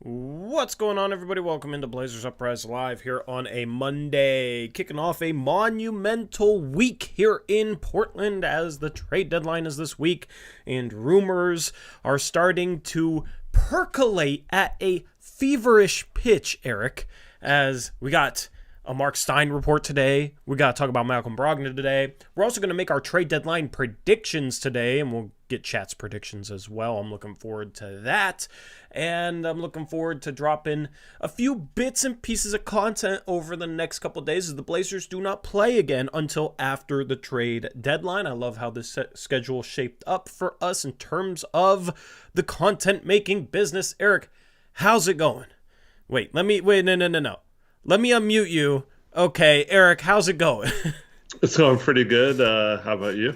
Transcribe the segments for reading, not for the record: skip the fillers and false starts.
What's going on, everybody? Welcome into Blazers Uprise Live here on a Monday, kicking off a monumental week here in Portland as the trade deadline is this week, and rumors are starting to percolate at a feverish pitch, Eric, as we got a Mark Stein report today. We got to talk about Malcolm Brogdon today. We're also going to make our trade deadline predictions today, and we'll get Chat's predictions as well. I'm looking forward to that. And I'm looking forward to dropping a few bits and pieces of content over the next couple days as the Blazers do not play again until after the trade deadline. I love how this schedule shaped up for us in terms of the content making business. Eric, how's it going? No. Let me unmute you. Okay, Eric, how's it going? It's going pretty good. How about you?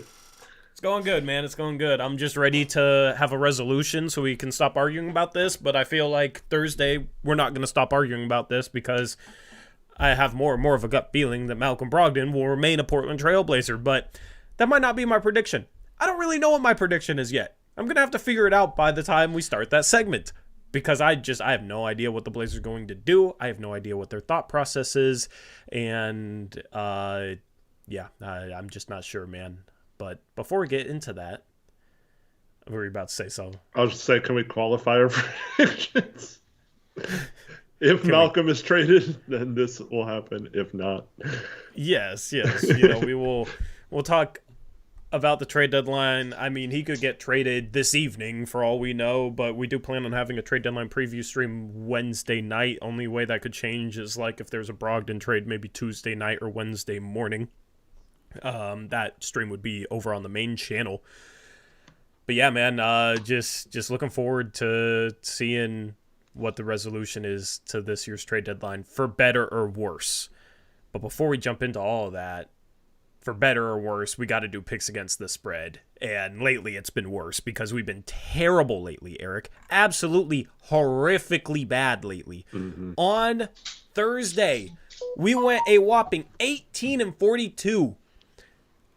It's going good, man. It's going good. I'm just ready to have a resolution so we can stop arguing about this, but I feel like Thursday we're not going to stop arguing about this because I have more and more of a gut feeling that Malcolm Brogdon will remain a Portland Trail Blazer, but that might not be my prediction. I don't really know what my prediction is yet. I'm going to have to figure it out by the time we start that segment because I have no idea what the Blazers are going to do. I have no idea what their thought process is, and I'm just not sure, man. But before we get into that, what were you about to say, so? I'll just say, can we qualify our predictions? If Malcolm is traded, then this will happen. If not, yes. We'll talk about the trade deadline. I mean, he could get traded this evening for all we know, but we do plan on having a trade deadline preview stream Wednesday night. Only way that could change is like if there's a Brogdon trade, maybe Tuesday night or Wednesday morning. That stream would be over on the main channel. But yeah, man, just looking forward to seeing what the resolution is to this year's trade deadline, for better or worse. But before we jump into all of that, for better or worse, we got to do picks against the spread. And lately it's been worse because we've been terrible lately, Eric. Absolutely horrifically bad lately. Mm-hmm. On Thursday, we went a whopping 18-42.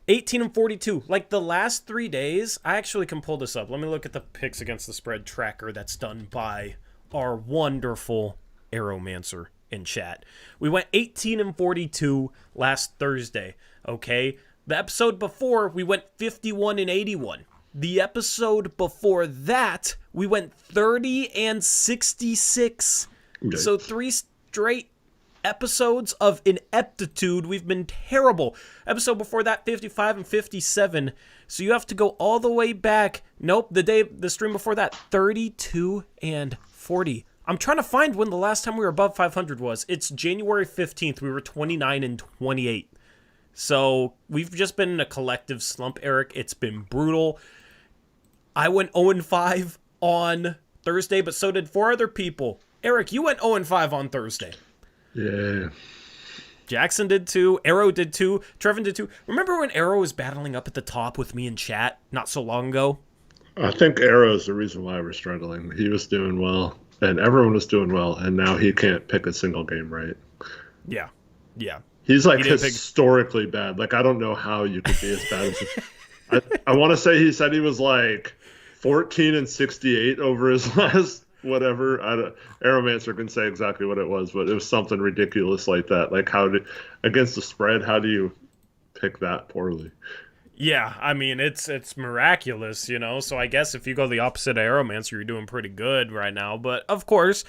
18-42. Like the last 3 days, I actually can pull this up. Let me look at the picks against the spread tracker that's done by our wonderful Aeromancer in chat. We went 18-42 last Thursday, okay? The episode before, we went 51-81. The episode before that, we went 30-66. Okay. So 3 straight episodes of ineptitude. We've been terrible. Episode before that, 55-57. So you have to go all the way back. Nope, the stream before that, 32-40. I'm trying to find when the last time we were above 500 was. It's January 15th. We were 29-28. So we've just been in a collective slump, Eric. It's been brutal. I went 0-5 on Thursday, but so did 4 other people. Eric, you went 0-5 on Thursday. Yeah. Jackson did too. Arrow did too. Trevin did too. Remember when Arrow was battling up at the top with me in chat not so long ago? I think Arrow's the reason why we're struggling. He was doing well, and everyone was doing well, and now he can't pick a single game right. Yeah. He's like historically bad. Like, I don't know how you could be as bad as this. I want to say he said he was like 14-68 over his last whatever. Aeromancer can say exactly what it was, but it was something ridiculous like that. Like, against the spread, how do you pick that poorly? Yeah, I mean, it's miraculous, you know? So I guess if you go the opposite of Aeromancer, you're doing pretty good right now. But, of course,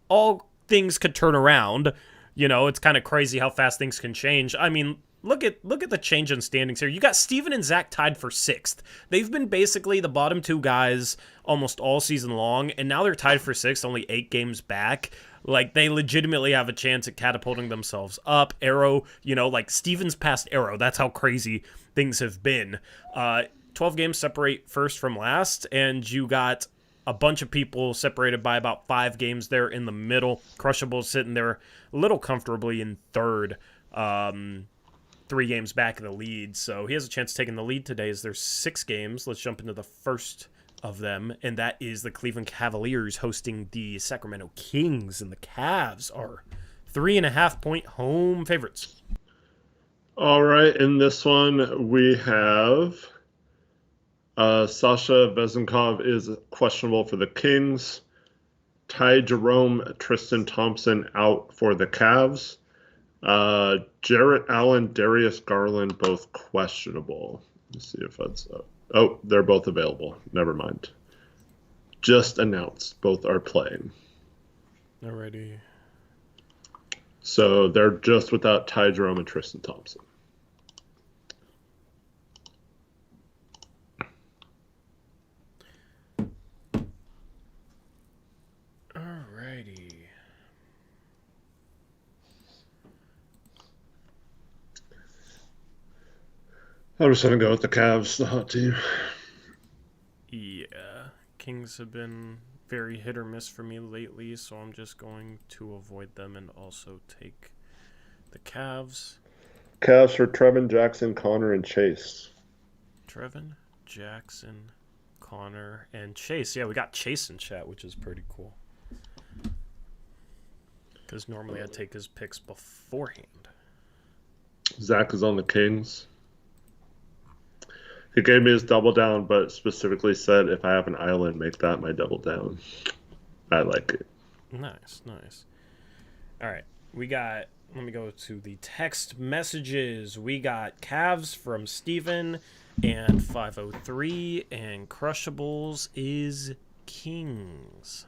all things could turn around. You know, it's kind of crazy how fast things can change. I mean, look at the change in standings here. You got Steven and Zach tied for 6th. They've been basically the bottom 2 guys almost all season long, and now they're tied for 6th, only 8 games back. Like, they legitimately have a chance at catapulting themselves up. Arrow, you know, like, Steven's past Arrow. That's how crazy things have been. 12 games separate first from last, and you got a bunch of people separated by about 5 games there in the middle. Crushable sitting there a little comfortably in 3rd. 3 games back in the lead, so he has a chance of taking the lead today as there's 6 games. Let's jump into the first of them, and that is the Cleveland Cavaliers hosting the Sacramento Kings, and the Cavs are 3.5-point home favorites. All right, in this one we have Sasha Vezenkov is questionable for the Kings. Ty Jerome, Tristan Thompson out for the Cavs. Jarrett Allen, Darius Garland, both questionable. Let's see if that's oh, they're both available. Never mind. Just announced. Both are playing. Alrighty. So they're just without Ty Jerome and Tristan Thompson. Alrighty. I'm just going to go with the Cavs, the hot team. Yeah. Kings have been very hit or miss for me lately, so I'm just going to avoid them and also take the Cavs. Cavs for Trevin, Jackson, Connor, and Chase. Trevin, Jackson, Connor, and Chase. Yeah, we got Chase in chat, which is pretty cool. Because normally I take his picks beforehand. Zach is on the Kings. He gave me his double down, but specifically said if I have an island, make that my double down. I like it. Nice. All right. Let me go to the text messages. We got Cavs from Steven and 503, and Crushables is Kings.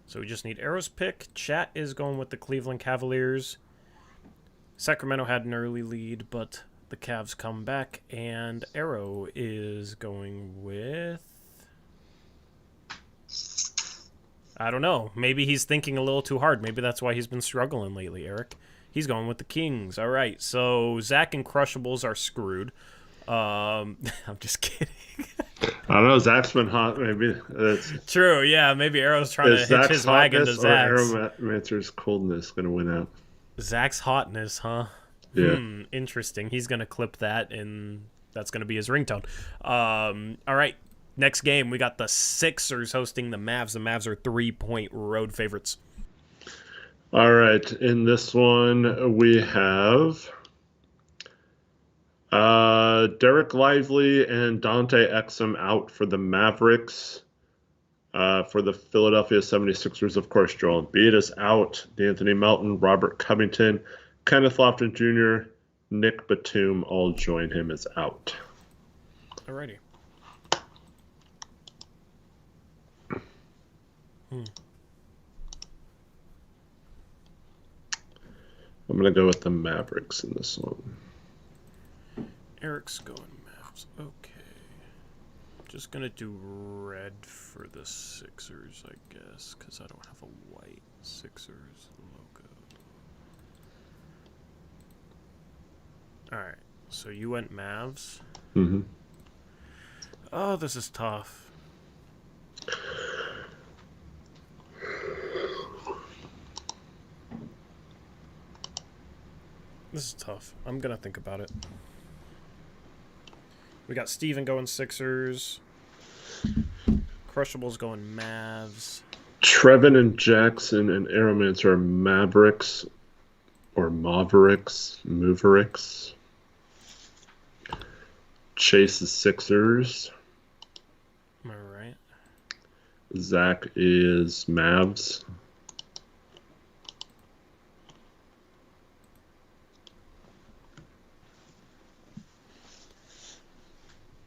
So we just need Arrow's pick. Chat is going with the Cleveland Cavaliers. Sacramento had an early lead, but the Cavs come back, and Arrow is going with... I don't know. Maybe he's thinking a little too hard. Maybe that's why he's been struggling lately, Eric. He's going with the Kings. All right, so Zach and Crushables are screwed. I'm just kidding. I don't know. Zach's been hot. Maybe it's true. Yeah, maybe Arrow's trying to hitch his wagon to Zach's. Arrowmancer's coldness going to win out. Zach's hotness, huh? Yeah. Interesting. He's going to clip that, and that's going to be his ringtone. All right. Next game, we got the Sixers hosting the Mavs. The Mavs are 3-point road favorites. All right. In this one, we have Derek Lively and Dante Exum out for the Mavericks. For the Philadelphia 76ers, of course, Joel Embiid is out. D'Anthony Melton, Robert Covington, Kenneth Lofton Jr., Nick Batum all join him as out. Alrighty. I'm going to go with the Mavericks in this one. Eric's going Mavs. Okay. Just going to do red for the Sixers, I guess, because I don't have a white Sixers logo. Alright, so you went Mavs? Mm-hmm. Oh, this is tough. This is tough. I'm going to think about it. We got Steven going Sixers. Crushables going Mavs. Trevin and Jackson and Arrowmancer are Mavericks or Mavericks. Chase is Sixers. Am I right? Zach is Mavs.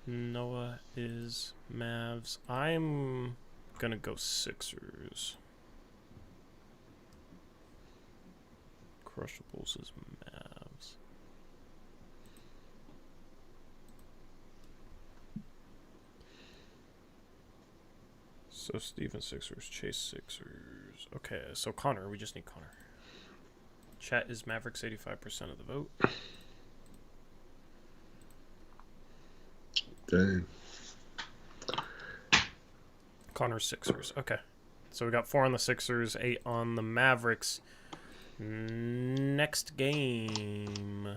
Noah is Mavs. I'm gonna go Sixers. Crushables is Mavs. So Steven Sixers, Chase Sixers. Okay, so Connor, we just need Connor. Chat is Mavericks 85% of the vote. Dang. Connor Sixers. Okay. So we got 4 on the Sixers, 8 on the Mavericks. Next game.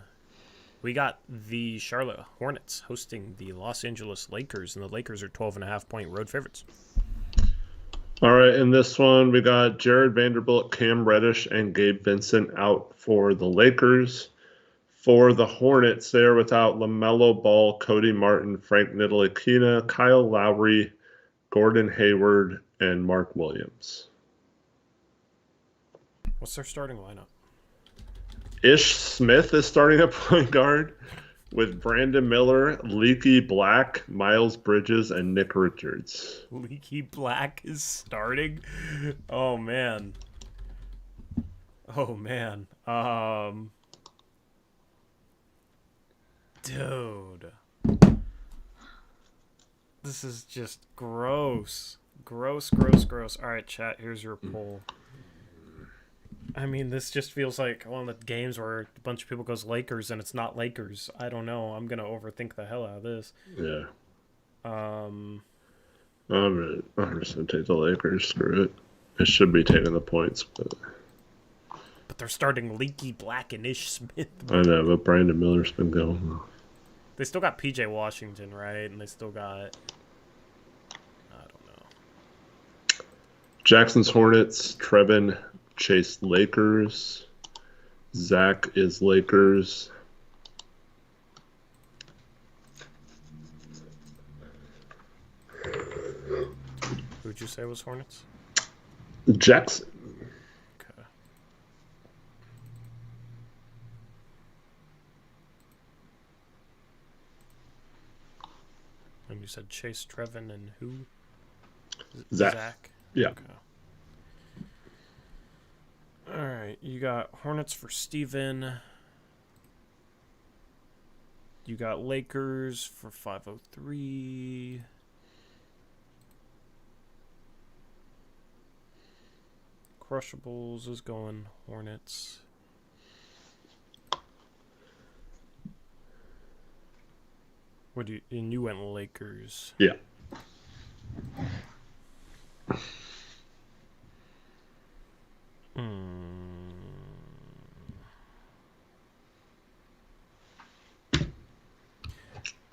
We got the Charlotte Hornets hosting the Los Angeles Lakers, and the Lakers are 12.5-point road favorites. All right, in this one, we got Jared Vanderbilt, Cam Reddish, and Gabe Vincent out for the Lakers. For the Hornets, they are without LaMelo Ball, Cody Martin, Frank Ntilikina, Kyle Lowry, Gordon Hayward, and Mark Williams. What's their starting lineup? Ish Smith is starting at point guard with Brandon Miller, Leaky Black, Miles Bridges, and Nick Richards. Leaky Black is starting? Oh, man. Dude. This is just gross. Gross. All right, chat, here's your poll. I mean, this just feels like one of the games where a bunch of people goes Lakers and it's not Lakers. I don't know. I'm going to overthink the hell out of this. Yeah. I'm just going to take the Lakers. Screw it. It should be taking the points, but they're starting Leaky Black and Ish Smith. I know, but Brandon Miller's been going. They still got P.J. Washington, right? And they still got... I don't know. Jackson's Hornets, Trevin, Chase Lakers. Zach is Lakers. Who'd you say was Hornets? Jackson. Okay. And you said Chase, Trevin, and who? Zach. Yeah. Okay. All right, you got Hornets for Steven. You got Lakers for 503. Crushables is going Hornets. And you went Lakers. Yeah.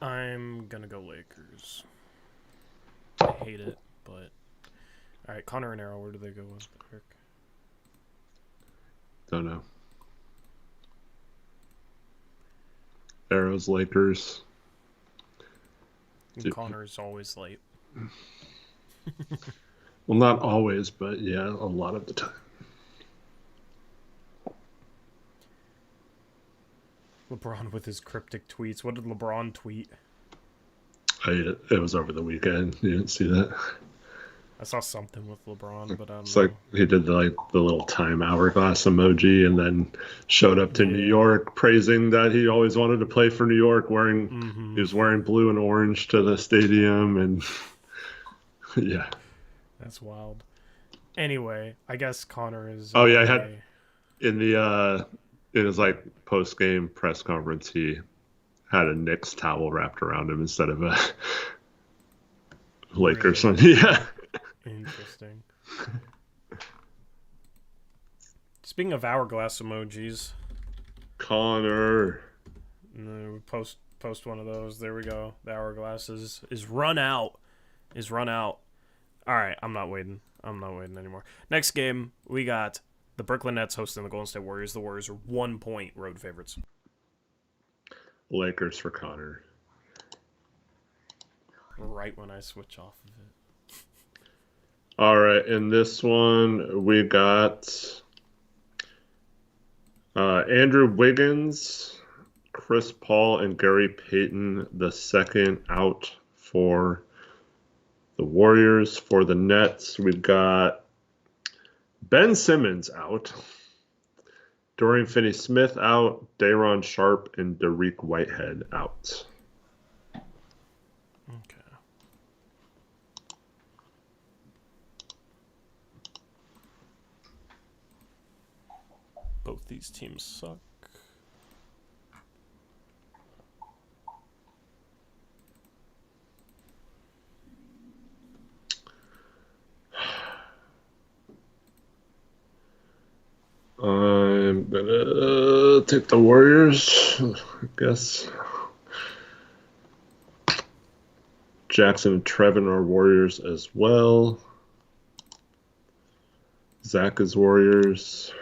I'm gonna go Lakers. I hate it, but all right. Connor and Arrow, where do they go with Eric? Don't know. Arrows, Lakers. Connor's always late. Well, not always, but yeah, a lot of the time. LeBron with his cryptic tweets. What did LeBron tweet? It was over the weekend. You didn't see that? I saw something with LeBron, but it's like he did the little time hourglass emoji, and then showed up to New York praising that he always wanted to play for New York. He was wearing blue and orange to the stadium, and yeah, that's wild. Anyway, I guess Connor is. Oh yeah, I had in the in his post game press conference, he had a Knicks towel wrapped around him instead of a Lakers one. Yeah. Interesting. Speaking of hourglass emojis, Connor. No, post one of those. There we go. The hourglass is run out. All right, I'm not waiting anymore. Next game, we got the Brooklyn Nets hosting the Golden State Warriors. The Warriors are 1-point road favorites. Lakers for Connor. Right when I switch off of it. All right, in this one, we got Andrew Wiggins, Chris Paul, and Gary Payton, the second out for the Warriors. For the Nets, we've got Ben Simmons out, Dorian Finney-Smith out, Day'Ron Sharpe, and Dariq Whitehead out. Okay. Both these teams suck. I'm gonna take the Warriors, I guess. Jackson and Trevin are Warriors as well. Zach is Warriors.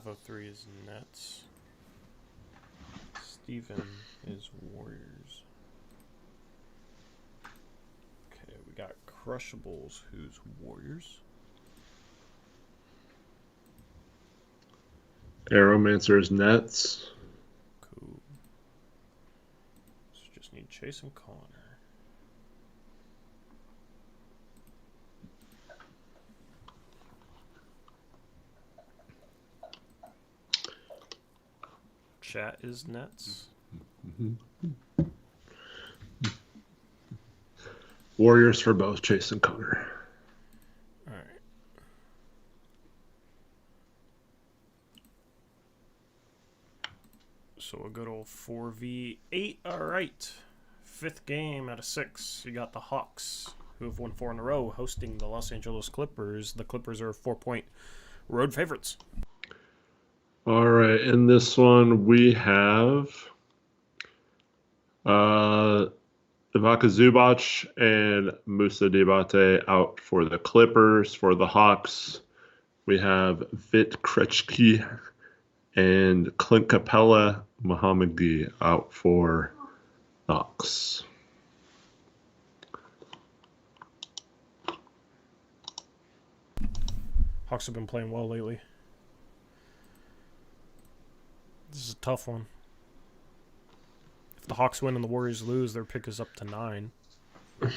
503 is Nets. Steven is Warriors. Okay, we got Crushables, who's Warriors. Aeromancer is Nets. Cool. So just need Chase and Connor. Chat is Nets. Warriors for both Chase and Connor. All right. So a good old 4v8. All right. 5th game out of 6. You got the Hawks, who have won 4 in a row, hosting the Los Angeles Clippers. The Clippers are 4-point road favorites. All right. In this one, we have Ivica Zubac and Musa Diabate out for the Clippers. For the Hawks, we have Vit Krejci and Clint Capella Mohamedi out for Hawks. Hawks have been playing well lately. This is a tough one. If the Hawks win and the Warriors lose, their pick is up to 9. I'm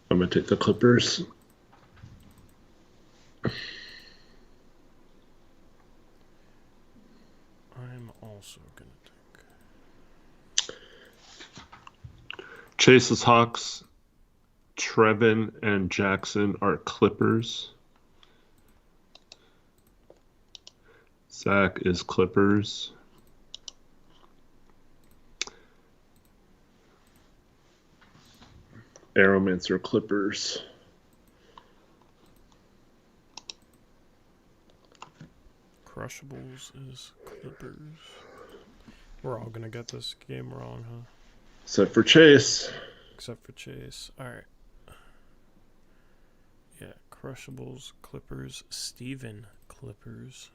going to take the Clippers. I'm also going to take Chase's Hawks. Trevin and Jackson are Clippers. Zach is Clippers. Aeromancer Clippers. Crushables is Clippers. We're all going to get this game wrong, huh? Except for Chase. Except for Chase. All right. Yeah, Crushables, Clippers, Steven, Clippers.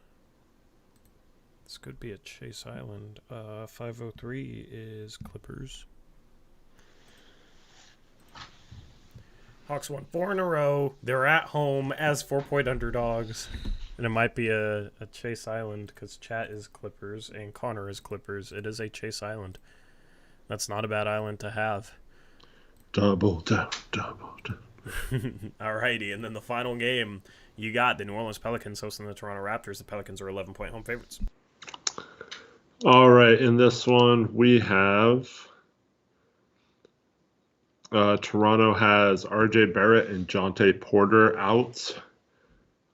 This could be a Chase Island. 503 is Clippers. Hawks won 4 in a row. They're at home as 4-point underdogs. And it might be a Chase Island because Chat is Clippers and Connor is Clippers. It is a Chase Island. That's not a bad island to have. Double down. Alrighty, and then the final game, you got the New Orleans Pelicans hosting the Toronto Raptors. The Pelicans are 11-point home favorites. All right, in this one, we have Toronto has RJ Barrett and Jonte Porter out.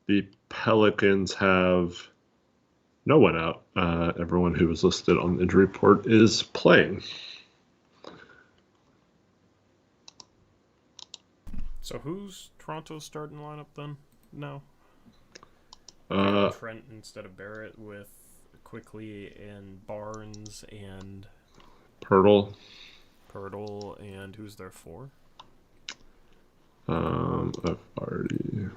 The Pelicans have no one out. Everyone who was listed on the injury report is playing. So who's Toronto's starting lineup then? No. Trent instead of Barrett with Quickly and Barnes and Pirtle, and who's there for? I've already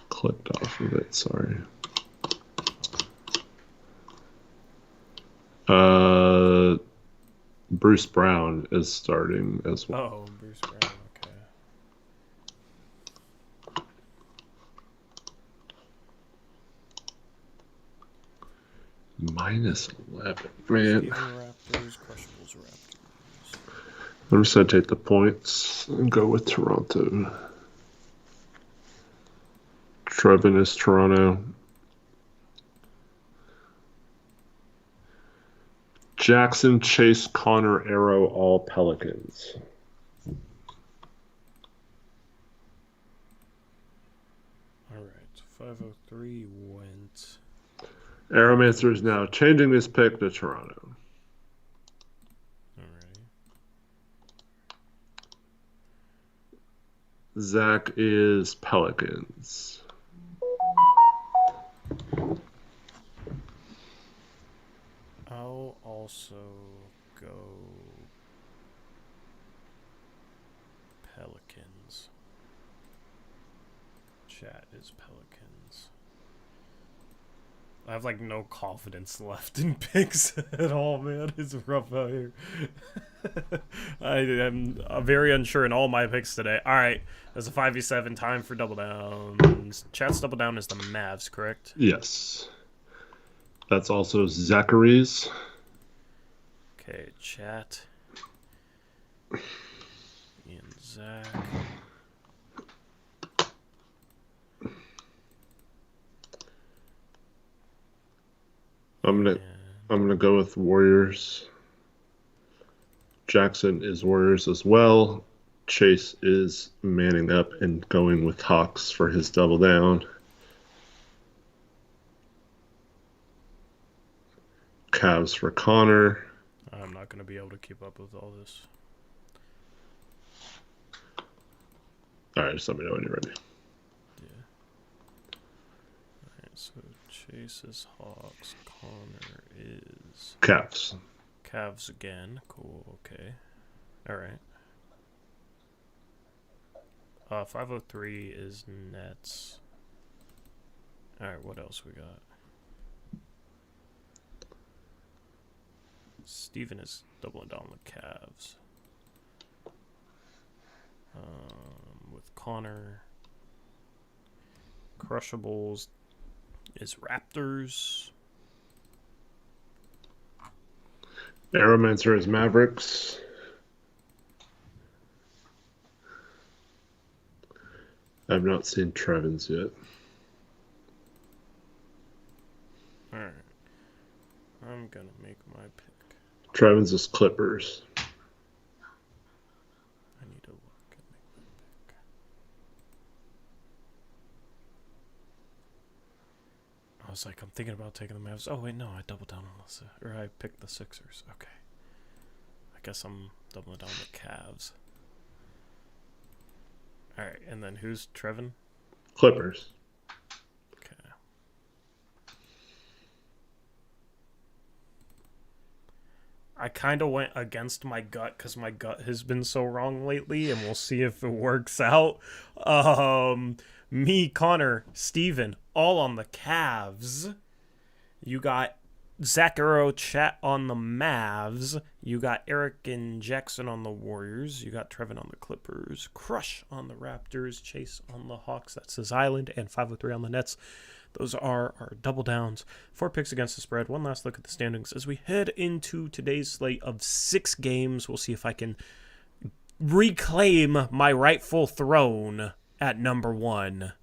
clicked off of it. Sorry. Bruce Brown is starting as well. Oh, Bruce Brown. Okay. Minus 11. Man. Raptors, Crushables Raptors. I'm just going to take the points and go with Toronto. Trevin is Toronto. Jackson, Chase, Connor, Arrow, all Pelicans. All right. 503 went. Aeromancer is now changing his pick to Toronto. Alrighty. Zach is Pelicans. I'll also go Pelicans. Chat is Pelicans. I have, like, no confidence left in picks at all, man. It's rough out here. I am very unsure in all my picks today. All right, there's a 5v7 time for double downs. Chat's double down is the Mavs, correct? Yes. That's also Zachary's. Okay, chat. Ian, Zach. I'm gonna go with Warriors. Jackson is Warriors as well. Chase is manning up and going with Hawks for his double down. Cavs for Connor. I'm not gonna be able to keep up with all this. All right, just let me know when you're ready. Yeah. All right, so Chase is Hawks. Connor is Cavs. Cavs again. Cool. Okay. All right. 503 is Nets. All right. What else we got? Steven is doubling down with Cavs. With Connor. Crushables is Raptors. Aeromancer is Mavericks. I've not seen Trevin's yet. Alright. I'm gonna make my pick. Trevin's is Clippers. I need to look and make my pick. I was like, I'm thinking about taking the Mavs. Oh, wait, no, I doubled down on or I picked the Sixers. Okay. I guess I'm doubling down the Cavs. Alright, and then who's Trevin? Clippers. Okay. I kind of went against my gut because my gut has been so wrong lately, and we'll see if it works out. Me, Connor, Steven, all on the Cavs. You got Zach Arrow Chat on the Mavs. You got Eric and Jackson on the Warriors. You got Trevin on the Clippers. Crush on the Raptors. Chase on the Hawks. That's his island. And 503 on the Nets. Those are our double downs. 4 picks against the spread. One last look at the standings as we head into today's slate of 6 games. We'll see if I can reclaim my rightful throne at number 1.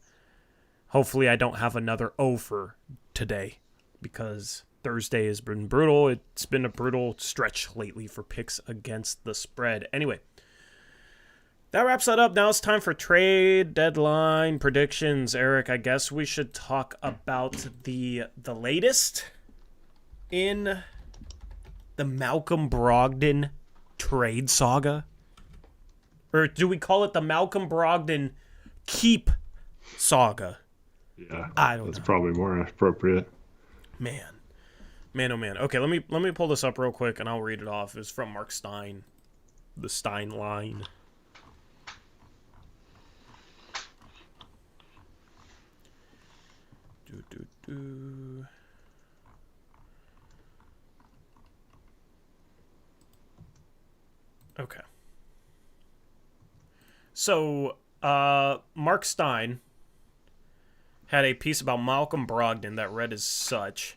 Hopefully I don't have another over today because Thursday has been brutal. It's been a brutal stretch lately for picks against the spread. Anyway, that wraps that up. Now it's time for trade deadline predictions. Eric, I guess we should talk about the latest in the Malcolm Brogdon trade saga. Or do we call it the Malcolm Brogdon keep saga? Yeah, I don't know. That's probably more appropriate. Man, oh man. Okay, let me pull this up real quick and I'll read it off. It's from Mark Stein, the Stein line. Okay. So, Mark Stein had a piece about Malcolm Brogdon that read as such.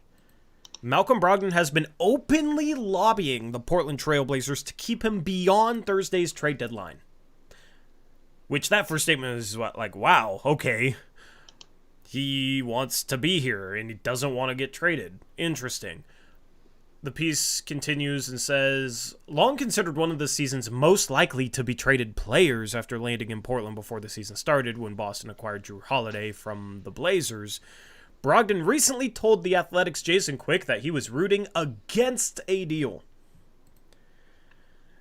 Malcolm Brogdon has been openly lobbying the Portland Trail Blazers to keep him beyond Thursday's trade deadline. Which that first statement is what, like, wow, okay. He wants to be here and he doesn't want to get traded. Interesting. The piece continues and says, long considered one of the season's most likely to be traded players after landing in Portland before the season started when Boston acquired Drew Holiday from the Blazers, Brogdon recently told The Athletic's Jason Quick that he was rooting against a deal.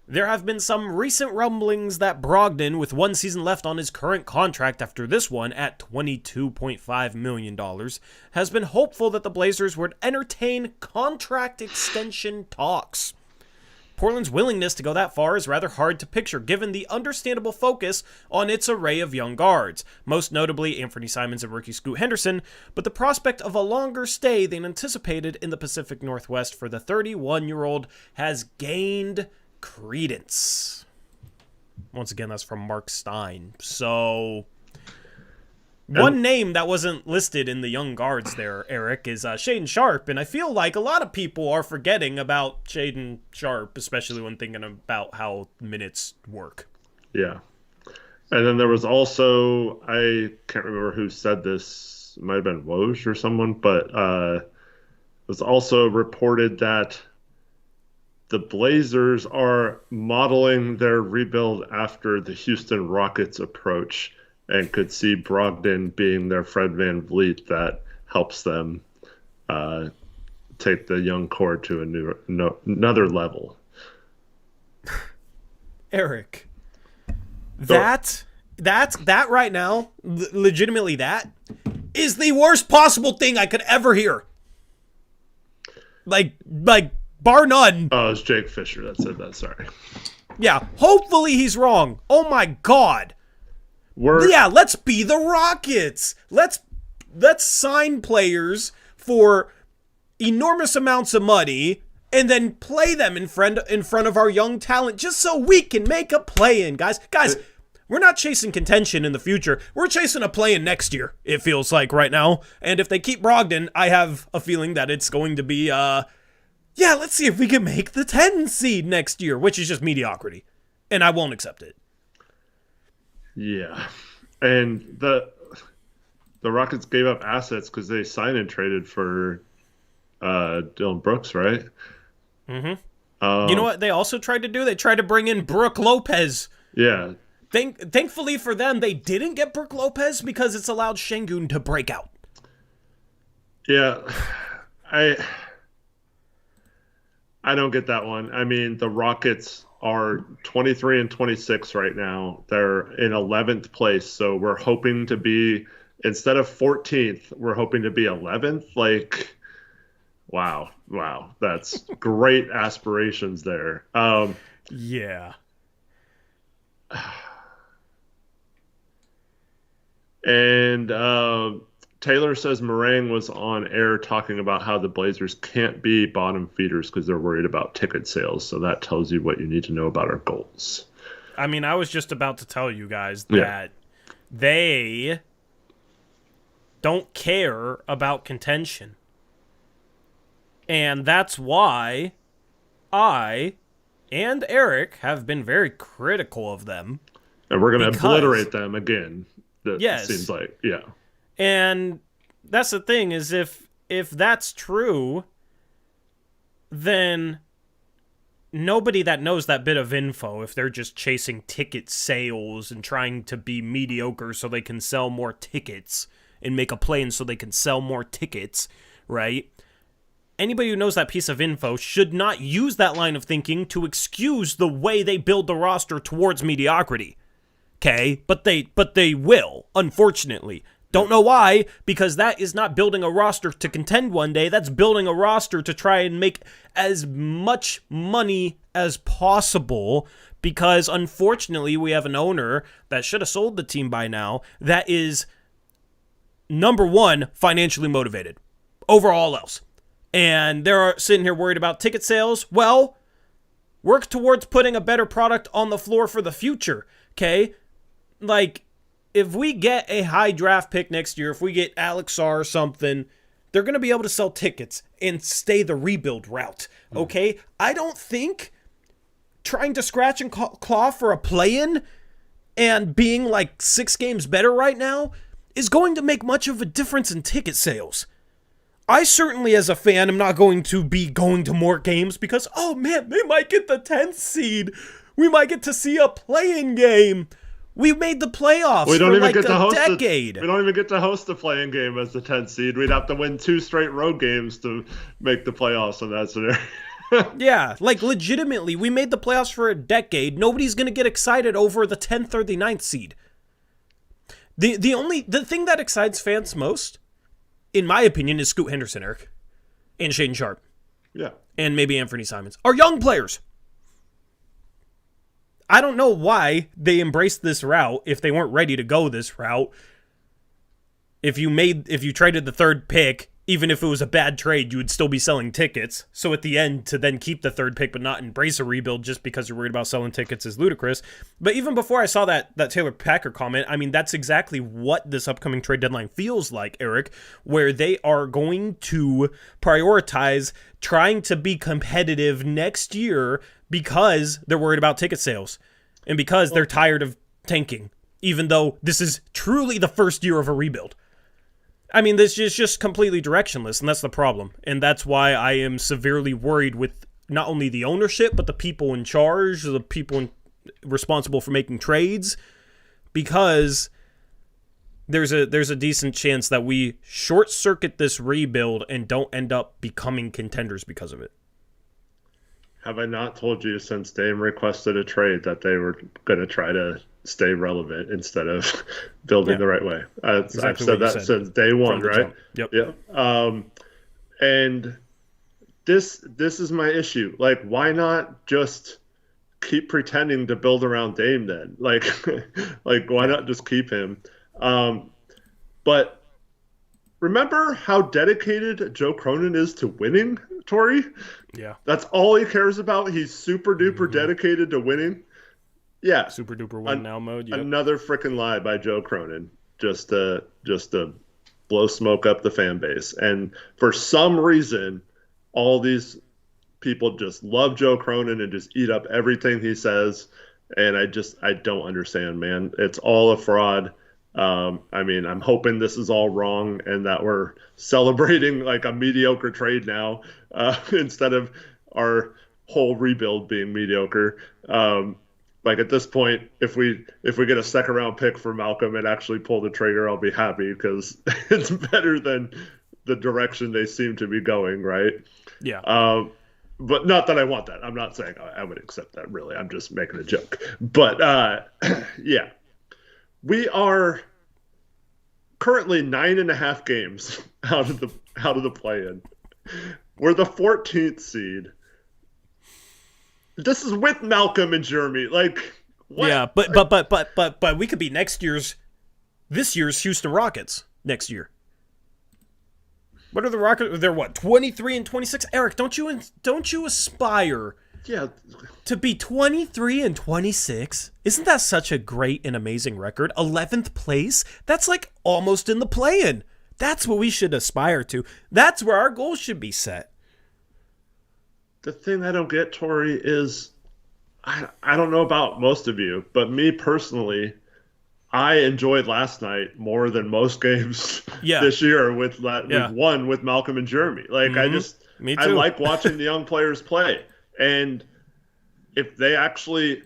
There have been some recent rumblings that Brogdon, with 1 season left on his current contract after this one at $22.5 million, has been hopeful that the Blazers would entertain contract extension talks. Portland's willingness to go that far is rather hard to picture given the understandable focus on its array of young guards, most notably Anthony Simons and rookie Scoot Henderson, but the prospect of a longer stay than anticipated in the Pacific Northwest for the 31-year-old has gained credence. Once again, that's from Mark Stein. So, one name that wasn't listed in the young guards there, Eric, is Shaedon Sharpe, and I feel like a lot of people are forgetting about Shaedon Sharpe, especially when thinking about how minutes work. Yeah. And then there was also, I can't remember who said this, it might have been Woj or someone, but it was also reported that the Blazers are modeling their rebuild after the Houston Rockets approach and could see Brogdon being their Fred VanVleet that helps them take the young core to another level. Eric, that right now, legitimately that, is the worst possible thing I could ever hear. Like bar none. Oh, it was Jake Fisher that said that, sorry. Yeah, hopefully he's wrong. Oh my God. Let's be the Rockets. Let's sign players for enormous amounts of money and then play them in front of our young talent just so we can make a play-in, guys. Guys, we're not chasing contention in the future. We're chasing a play-in next year, it feels like right now. And if they keep Brogdon, I have a feeling that it's going to be, let's see if we can make the 10 seed next year, which is just mediocrity. And I won't accept it. Yeah, and the Rockets gave up assets because they signed and traded for Dillon Brooks, right? Mm-hmm. You know what they also tried to do? They tried to bring in Brook Lopez. Yeah. Thankfully for them, they didn't get Brook Lopez because it's allowed Şengün to break out. Yeah, I don't get that one. I mean, the Rockets are 23 and 26 right now. They're in 11th place, so we're hoping to be, instead of 14th, we're hoping to be 11th. Like, wow, that's great aspirations there. Yeah. And Taylor says Meringue was on air talking about how the Blazers can't be bottom feeders because they're worried about ticket sales. So that tells you what you need to know about our goals. I mean, I was just about to tell you guys that they don't care about contention. And that's why I and Eric have been very critical of them. And we're going to obliterate them again. Yes. It seems like, yeah. And that's the thing, is if that's true, then nobody that knows that bit of info, if they're just chasing ticket sales and trying to be mediocre so they can sell more tickets and make a play-in so they can sell more tickets, right? Anybody who knows that piece of info should not use that line of thinking to excuse the way they build the roster towards mediocrity. Okay? But they will, unfortunately. Don't know why, because that is not building a roster to contend one day. That's building a roster to try and make as much money as possible, because unfortunately we have an owner that should have sold the team by now that is, number one, financially motivated over all else. And they're sitting here worried about ticket sales. Well, work towards putting a better product on the floor for the future, okay? Like, if we get a high draft pick next year, if we get Alex Sarr or something, they're going to be able to sell tickets and stay the rebuild route, okay? I don't think trying to scratch and claw for a play-in and being like 6 games better right now is going to make much of a difference in ticket sales. I certainly, as a fan, am not going to be going to more games because, oh man, they might get the 10th seed. We might get to see a play-in game. We made the playoffs for like a decade. We don't even get to host the play-in game as the 10th seed. We'd have to win 2 straight road games to make the playoffs in that scenario. Yeah, like legitimately, we made the playoffs for a decade. Nobody's going to get excited over the 10th or the 9th seed. The thing that excites fans most, in my opinion, is Scoot Henderson, Eric, and Shaedon Sharpe. Yeah. And maybe Anthony Simons. Are young players. I don't know why they embraced this route if they weren't ready to go this route. If you traded the third pick, even if it was a bad trade, you would still be selling tickets. So at the end, to then keep the third pick but not embrace a rebuild just because you're worried about selling tickets is ludicrous. But even before I saw that Taylor Packer comment, I mean, that's exactly what this upcoming trade deadline feels like, Eric, where they are going to prioritize trying to be competitive next year because they're worried about ticket sales and because they're tired of tanking, even though this is truly the first year of a rebuild. I mean, this is just completely directionless, and that's the problem. And that's why I am severely worried with not only the ownership, but the people in charge, the people responsible for making trades, because there's a decent chance that we short-circuit this rebuild and don't end up becoming contenders because of it. Have I not told you since Dame requested a trade that they were going to try to stay relevant instead of building the right way? Exactly. I've said that since day one, right? Yep. Yeah. And this is my issue. Like, why not just keep pretending to build around Dame then? Like why not just keep him? But remember how dedicated Joe Cronin is to winning, Tori? Yeah. That's all he cares about. He's super duper dedicated to winning. Yeah. Super duper win now mode. Yep. Another freaking lie by Joe Cronin just to blow smoke up the fan base. And for some reason, all these people just love Joe Cronin and just eat up everything he says. And I don't understand, man. It's all a fraud. I mean, I'm hoping this is all wrong and that we're celebrating like a mediocre trade now instead of our whole rebuild being mediocre. Like at this point, if we get a second round pick for Malcolm and actually pull the trigger, I'll be happy because it's better than the direction they seem to be going, right? Yeah. But not that I want that. I'm not saying I would accept that, really. I'm just making a joke. But yeah. We are currently 9.5 games out of the play-in. We're the 14th seed. This is with Malcolm and Jeremy. Like, what? Yeah, but we could be this year's Houston Rockets next year. What are the Rockets? They're what, 23 and 26? Eric, don't you aspire? Yeah. To be 23 and 26, isn't that such a great and amazing record? 11th place? That's like almost in the play-in. That's what we should aspire to. That's where our goals should be set. The thing I don't get, Tori, is I don't know about most of you, but me personally, I enjoyed last night more than most games this year with one with Malcolm and Jeremy. Like I like watching the young players play. And if they actually,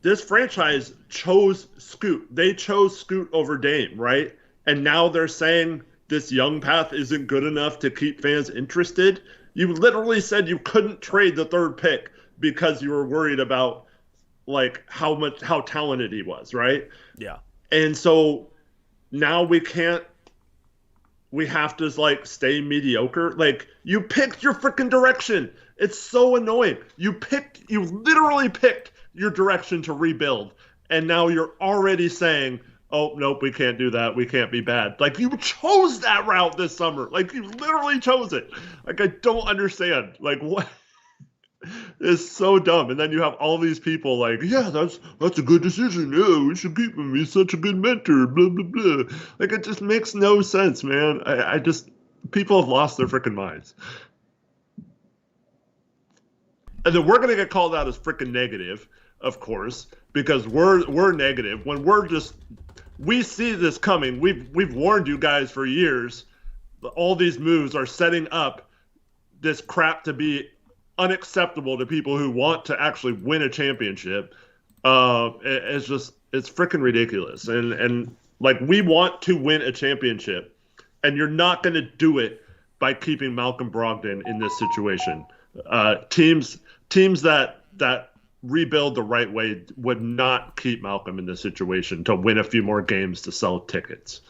this franchise chose Scoot. They chose Scoot over Dame, right? And now they're saying this young path isn't good enough to keep fans interested. You literally said you couldn't trade the third pick because you were worried about like how talented he was, right? Yeah. And so now we have to like stay mediocre. Like you picked your freaking direction. It's so annoying. You literally picked your direction to rebuild. And now you're already saying, oh, nope, we can't do that. We can't be bad. Like you chose that route this summer. Like you literally chose it. Like I don't understand. Like what? It's so dumb. And then you have all these people like, yeah, that's a good decision. Yeah, we should keep him. He's such a good mentor. Blah, blah, blah. Like, it just makes no sense, man. People have lost their freaking minds. And then we're going to get called out as freaking negative, of course, because we're negative. When we see this coming. We've warned you guys for years. All these moves are setting up this crap to be unacceptable to people who want to actually win a championship. It's freaking ridiculous. And like, we want to win a championship, and you're not going to do it by keeping Malcolm Brogdon in this situation. Teams that rebuild the right way would not keep Malcolm in this situation to win a few more games to sell tickets.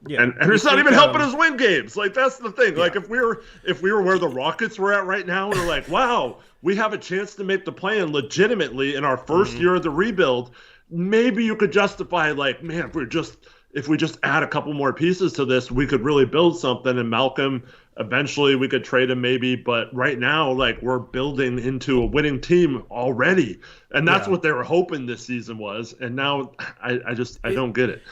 Yeah, and it's not even helping us win games. Like, that's the thing. Yeah. Like, if we were where the Rockets were at right now, we're like, wow, we have a chance to make the play-in legitimately in our first year of the rebuild. Maybe you could justify, like, man, if we just add a couple more pieces to this, we could really build something. And Malcolm, eventually we could trade him maybe. But right now, like, we're building into a winning team already. And that's what they were hoping this season was. And now I don't get it.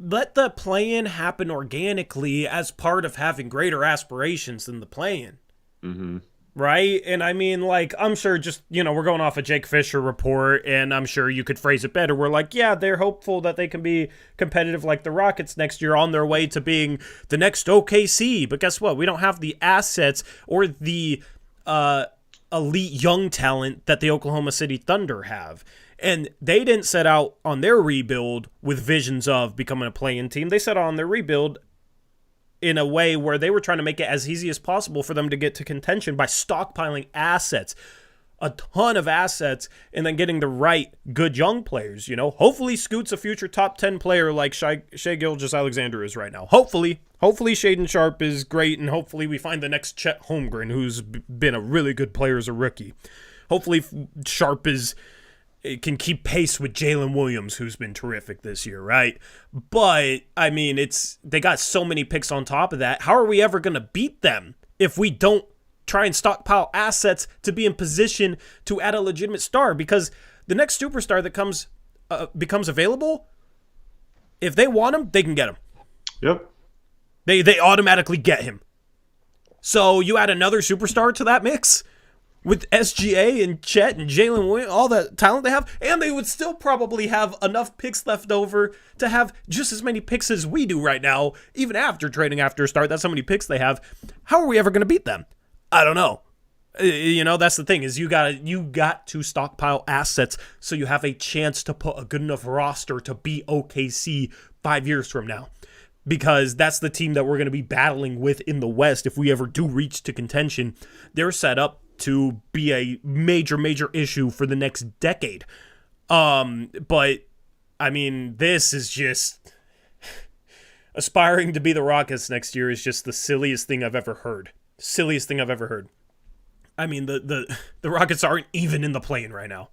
Let the play-in happen organically as part of having greater aspirations than the play-in. Mm-hmm. Right? And I mean, like, I'm sure just, we're going off a Jake Fisher report, and I'm sure you could phrase it better. We're like, yeah, they're hopeful that they can be competitive like the Rockets next year, on their way to being the next OKC. But guess what? We don't have the assets or the elite young talent that the Oklahoma City Thunder have. And they didn't set out on their rebuild with visions of becoming a play-in team. They set out on their rebuild in a way where they were trying to make it as easy as possible for them to get to contention by stockpiling assets, a ton of assets, and then getting the right good young players. Hopefully Scoot's a future top 10 player like Shai Gilgeous-Alexander is right now. Hopefully Shaedon Sharpe is great, and hopefully we find the next Chet Holmgren, who's been a really good player as a rookie. Hopefully Sharpe can keep pace with Jalen Williams, who's been terrific this year, right? But, I mean, they got so many picks on top of that. How are we ever going to beat them if we don't try and stockpile assets to be in position to add a legitimate star? Because the next superstar that becomes available, if they want him, they can get him. Yep. They automatically get him. So you add another superstar to that mix with SGA and Chet and Jalen Williams, all the talent they have, and they would still probably have enough picks left over to have just as many picks as we do right now, even after trading after a start. That's how many picks they have. How are we ever going to beat them? I don't know. That's the thing, is you got to stockpile assets so you have a chance to put a good enough roster to beat OKC 5 years from now. Because that's the team that we're going to be battling with in the West if we ever do reach to contention. They're set up to be a major issue for the next decade. But, I mean, this is just... aspiring to be the Rockets next year is just the silliest thing I've ever heard. I mean, the Rockets aren't even in the play-in right now.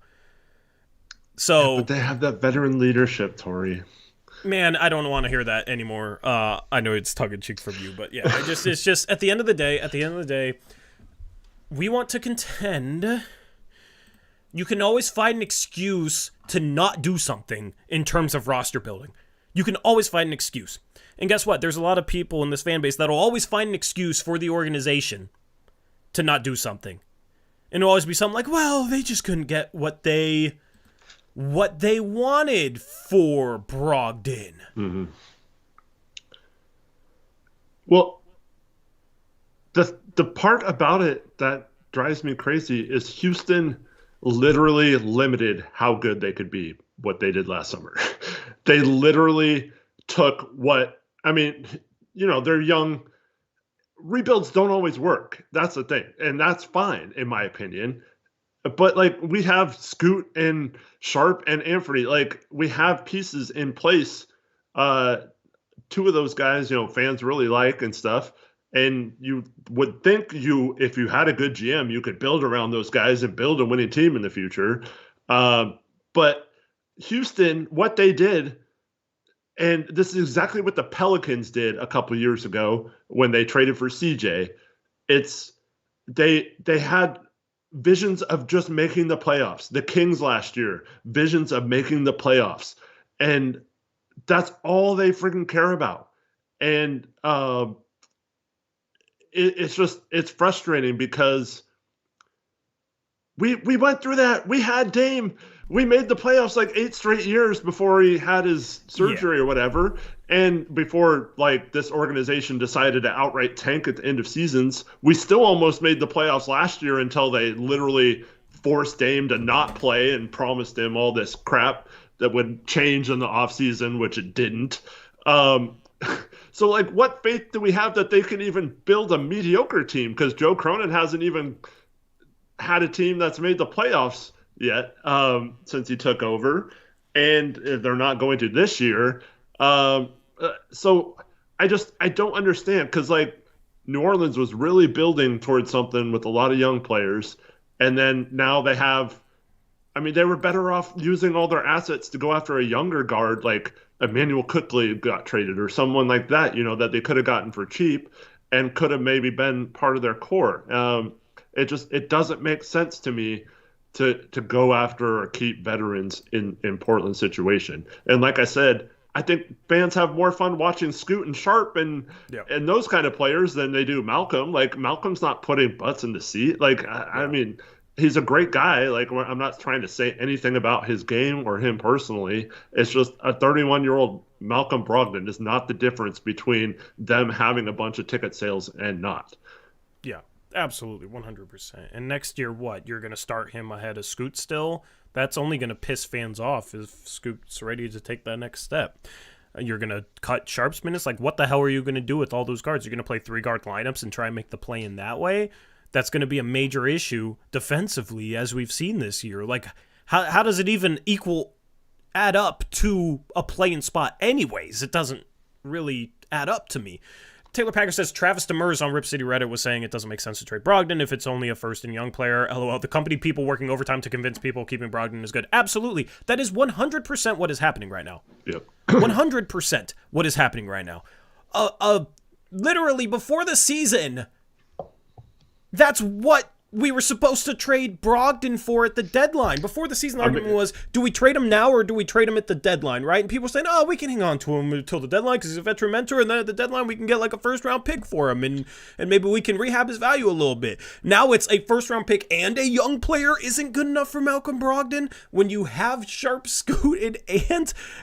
So... Yeah, but they have that veteran leadership, Tori. Man, I don't want to hear that anymore. I know it's tongue-in-cheek from you, but yeah, it's just at the end of the day, we want to contend. You can always find an excuse to not do something in terms of roster building. You can always find an excuse. And guess what? There's a lot of people in this fan base that'll always find an excuse for the organization to not do something. And it'll always be something like, well, they just couldn't get what they wanted for Brogdon. Mm-hmm. Well, the part about it that drives me crazy is Houston literally limited how good they could be, what they did last summer. They literally took they're young. Rebuilds don't always work. That's the thing. And that's fine, in my opinion. But, like, we have Scoot and Sharpe and Anthony. Like, we have pieces in place. Two of those guys, fans really like and stuff. And you would think if you had a good GM, you could build around those guys and build a winning team in the future. But Houston, what they did, and this is exactly what the Pelicans did a couple years ago when they traded for CJ. They had visions of just making the playoffs. The Kings last year, visions of making the playoffs. And that's all they freaking care about. And it's frustrating because we went through that. We had Dame. We made the playoffs like 8 straight years before he had his surgery or whatever. And before, like, this organization decided to outright tank at the end of seasons, we still almost made the playoffs last year until they literally forced Dame to not play and promised him all this crap that would change in the offseason, which it didn't. So, like, what faith do we have that they can even build a mediocre team? Because Joe Cronin hasn't even had a team that's made the playoffs yet since he took over, and they're not going to this year. So I don't understand because like New Orleans was really building towards something with a lot of young players, and then now they have. I mean, they were better off using all their assets to go after a younger guard like Emmanuel Quickly got traded or someone like that, that they could have gotten for cheap and could have maybe been part of their core. It doesn't make sense to me to go after or keep veterans in Portland's situation. And like I said, I think fans have more fun watching Scoot and Sharp and those kind of players than they do Malcolm. Like Malcolm's not putting butts in the seat. Like I mean, he's a great guy. Like I'm not trying to say anything about his game or him personally. It's just a 31-year-old Malcolm Brogdon is not the difference between them having a bunch of ticket sales and not. Yeah, absolutely, 100%. And next year, what? You're going to start him ahead of Scoot still? That's only going to piss fans off if Scoot's ready to take that next step. You're going to cut Sharp's minutes? Like, what the hell are you going to do with all those guards? You're going to play 3-guard lineups and try and make the play in that way? That's going to be a major issue defensively, as we've seen this year. Like, how does it even add up to a play-in spot anyways? It doesn't really add up to me. Taylor Packer says, Travis Demers on Rip City Reddit was saying it doesn't make sense to trade Brogdon if it's only a first and young player. LOL, the company people working overtime to convince people keeping Brogdon is good. Absolutely. That is 100% what is happening right now. Yep. 100% what is happening right now. Literally, before the season, that's what we were supposed to trade Brogdon for at the deadline. Before the season, the argument was, do we trade him now or do we trade him at the deadline, right? And people were saying, oh, we can hang on to him until the deadline because he's a veteran mentor, and then at the deadline we can get like a first-round pick for him, and maybe we can rehab his value a little bit. Now it's a first-round pick and a young player isn't good enough for Malcolm Brogdon when you have Sharp, Scoot,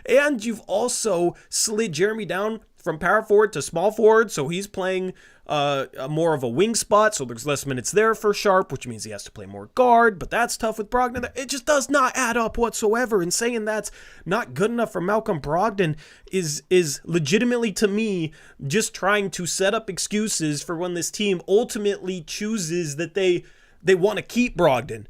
and you've also slid Jeremy down from power forward to small forward, so he's playing more of a wing spot, so there's less minutes there for Sharp, which means he has to play more guard, but that's tough with Brogdon. It just does not add up whatsoever, and saying that's not good enough for Malcolm Brogdon is legitimately, to me, just trying to set up excuses for when this team ultimately chooses that they want to keep Brogdon,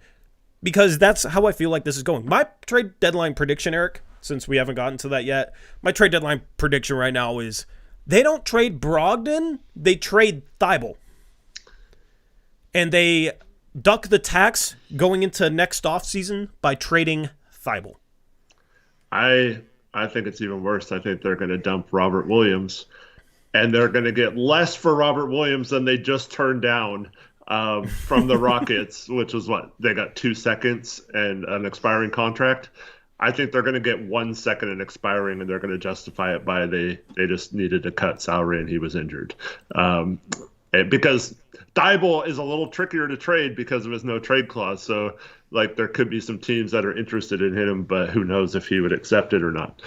because that's how I feel like this is going. My trade deadline prediction, Eric, since we haven't gotten to that yet, my trade deadline prediction right now is they don't trade Brogdon, they trade Thibault. And they duck the tax going into next offseason by trading Thibault. I think it's even worse. I think they're going to dump Robert Williams, and they're going to get less for Robert Williams than they just turned down from the Rockets, which was what? They got 2 seconds and an expiring contract. I think they're going to get 1 second and expiring, and they're going to justify it by they just needed to cut salary and he was injured. Because Thibault is a little trickier to trade because of his no trade clause. So, like, there could be some teams that are interested in him, but who knows if he would accept it or not.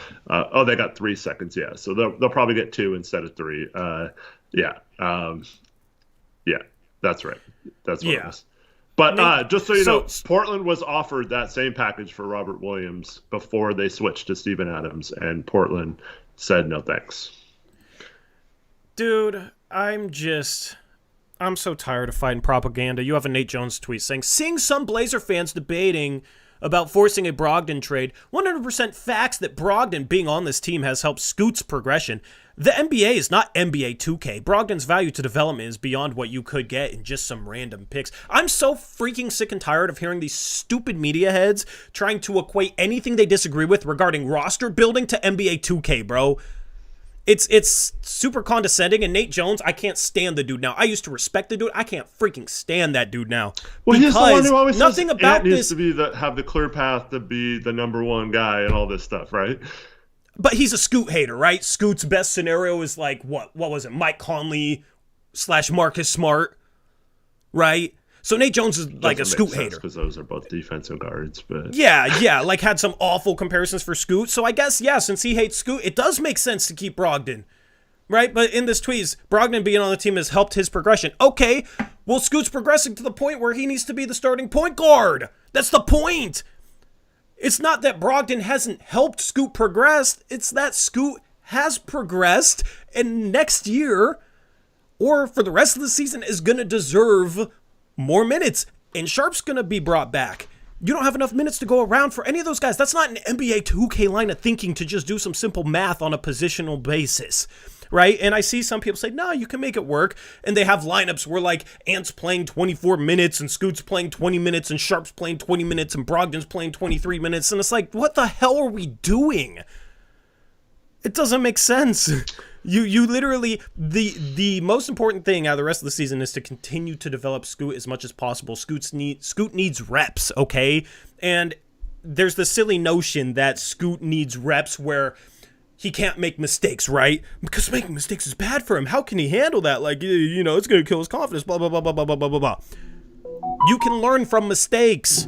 They got 3 seconds, yeah. So they'll probably get 2 instead of 3. Yeah, that's right. That's what it is. But just so you know, Portland was offered that same package for Robert Williams before they switched to Steven Adams, and Portland said no thanks. Dude, I'm so tired of fighting propaganda. You have a Nate Jones tweet saying, seeing some Blazer fans debating about forcing a Brogdon trade, 100% facts that Brogdon being on this team has helped Scoot's progression. The NBA is not NBA 2K. Brogdon's value to development is beyond what you could get in just some random picks. I'm so freaking sick and tired of hearing these stupid media heads trying to equate anything they disagree with regarding roster building to NBA 2K, bro. It's super condescending, and Nate Jones, I can't stand the dude now. I used to respect the dude. I can't freaking stand that dude now. Well, he's the one who always nothing says about Ant needs to have the clear path to be the number one guy and all this stuff, right? But he's a Scoot hater, right? Scoot's best scenario is like, what was it? Mike Conley / Marcus Smart, right? So Nate Jones is like a Scoot hater. Because those are both defensive guards. But Yeah, like had some awful comparisons for Scoot. So I guess, yeah, since he hates Scoot, it does make sense to keep Brogdon, right? But in this tweet, Brogdon being on the team has helped his progression. Okay, well, Scoot's progressing to the point where he needs to be the starting point guard. That's the point. It's not that Brogdon hasn't helped Scoot progress. It's that Scoot has progressed, and next year, or for the rest of the season, is going to deserve more minutes. And Sharp's going to be brought back. You don't have enough minutes to go around for any of those guys. That's not an NBA 2K line of thinking to just do some simple math on a positional basis. right? And I see some people say, no, you can make it work. And they have lineups where like Ant's playing 24 minutes and Scoot's playing 20 minutes and Sharp's playing 20 minutes and Brogdon's playing 23 minutes. And it's like, what the hell are we doing? It doesn't make sense. You literally, the most important thing out of the rest of the season is to continue to develop Scoot as much as possible. Scoot needs reps, okay? And there's the silly notion that Scoot needs reps where he can't make mistakes, right? Because making mistakes is bad for him. How can he handle that? Like, you know, it's going to kill his confidence, blah, blah, blah, blah, blah, blah, blah, blah. You can learn from mistakes.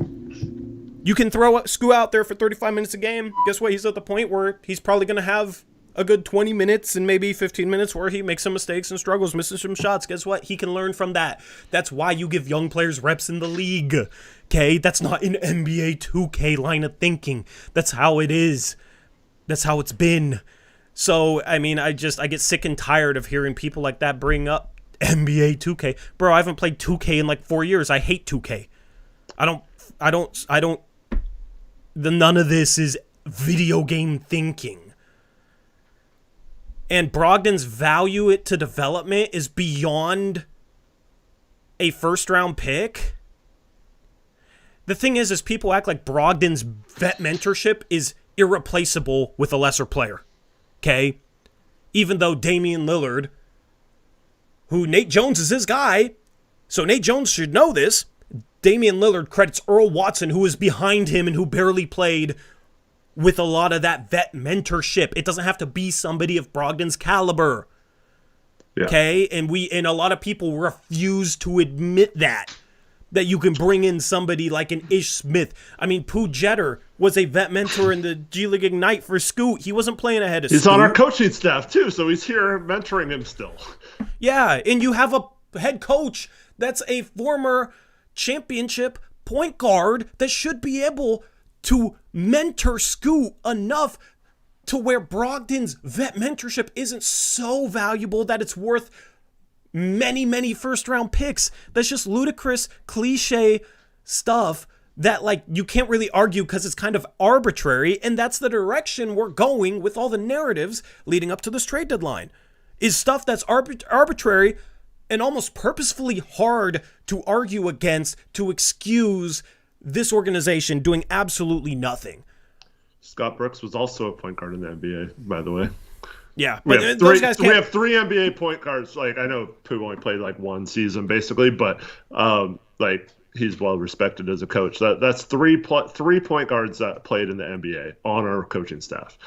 You can throw Scoot out there for 35 minutes a game. Guess what? He's at the point where he's probably going to have a good 20 minutes and maybe 15 minutes where he makes some mistakes and struggles, misses some shots. Guess what? He can learn from that. That's why you give young players reps in the league, okay? That's not an NBA 2K line of thinking. That's how it is. That's how it's been. So, I mean, I get sick and tired of hearing people like that bring up NBA 2K. Bro, I haven't played 2K in like 4 years. I hate 2K. None of this is video game thinking. And Brogdon's value to development is beyond a first-round pick. The thing is people act like Brogdon's vet mentorship is irreplaceable with a lesser player, okay? Even though Damian Lillard, who Nate Jones is his guy, so Nate Jones should know this, Damian Lillard credits Earl Watson, who is behind him and who barely played, with a lot of that vet mentorship. It doesn't have to be somebody of Brogdon's caliber, okay? And a lot of people refuse to admit that you can bring in somebody like an Ish Smith. I mean, Pooh Jeter was a vet mentor in the G League Ignite for Scoot. He wasn't playing ahead of Scoot. He's on our coaching staff, too, so he's here mentoring him still. Yeah, and you have a head coach that's a former championship point guard that should be able to mentor Scoot enough to where Brogdon's vet mentorship isn't so valuable that it's worth many, many first-round picks. That's just ludicrous, cliche stuff that, like, you can't really argue because it's kind of arbitrary, and that's the direction we're going with all the narratives leading up to this trade deadline, is stuff that's arbitrary and almost purposefully hard to argue against to excuse this organization doing absolutely nothing. Scott Brooks was also a point guard in the NBA, by the way. Yeah, we but have those guys can't... We have three NBA point guards. Like, I know Pooh only played like one season, basically, but like, he's well respected as a coach. That's three point guards that played in the NBA on our coaching staff.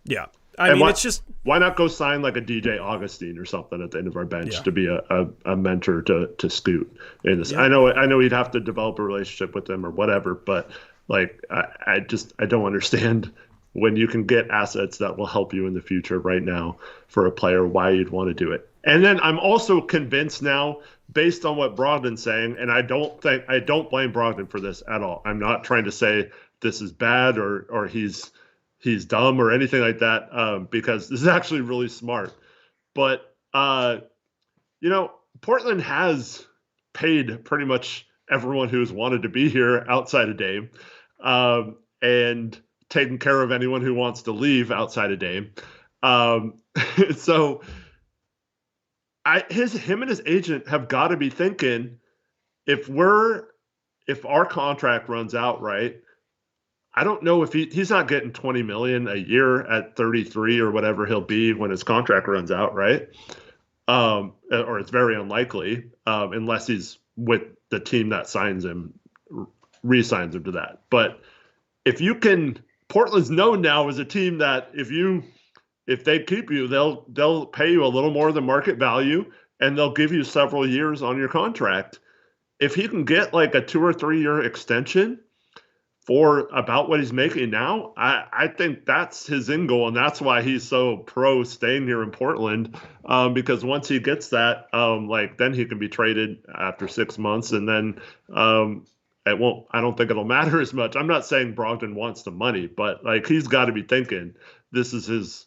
Yeah, I mean, it's just, why not go sign like a DJ Augustine or something at the end of our bench to be a mentor to Scoot in this. Yeah. I know he'd have to develop a relationship with him or whatever, but like, I don't understand when you can get assets that will help you in the future right now for a player, why you'd want to do it. And then I'm also convinced now, based on what Brogdon's saying, and I don't blame Brogdon for this at all. I'm not trying to say this is bad or he's dumb or anything like that, because this is actually really smart. But, Portland has paid pretty much everyone who's wanted to be here outside of Dame, and taken care of anyone who wants to leave outside of Dame. So him and his agent have got to be thinking, if our contract runs out, right, I don't know if he's not getting $20 million a year at 33 or whatever he'll be when his contract runs out, right? Or it's very unlikely, unless he's with the team that signs him, re-signs him to that. But Portland's known now as a team that if they keep you, they'll pay you a little more than market value, and they'll give you several years on your contract. If he can get like a 2 or 3 year extension for about what he's making now, I think that's his end goal, and that's why he's so pro staying here in Portland, because once he gets that, then he can be traded after 6 months, and then I don't think it'll matter as much. I'm not saying Brogdon wants the money, but like, he's got to be thinking this is his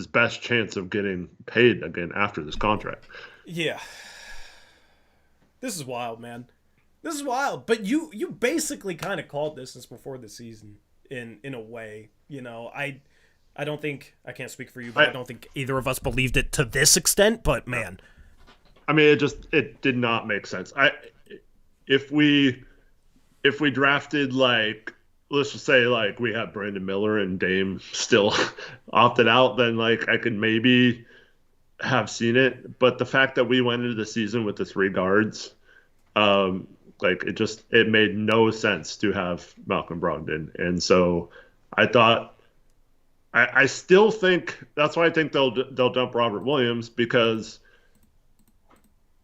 best chance of getting paid again after this contract. Yeah. This is wild, man. This is wild. But you basically kind of called this since before the season in a way. I don't think, I can't speak for you, but I don't think either of us believed it to this extent, but man. I mean, it did not make sense. If we drafted, like, let's just say, like, we had Brandon Miller and Dame still opted out, then, like, I could maybe have seen it. But the fact that we went into the season with the 3 guards, like, it made no sense to have Malcolm Brogdon. And so I thought, I still think, that's why I think they'll dump Robert Williams, because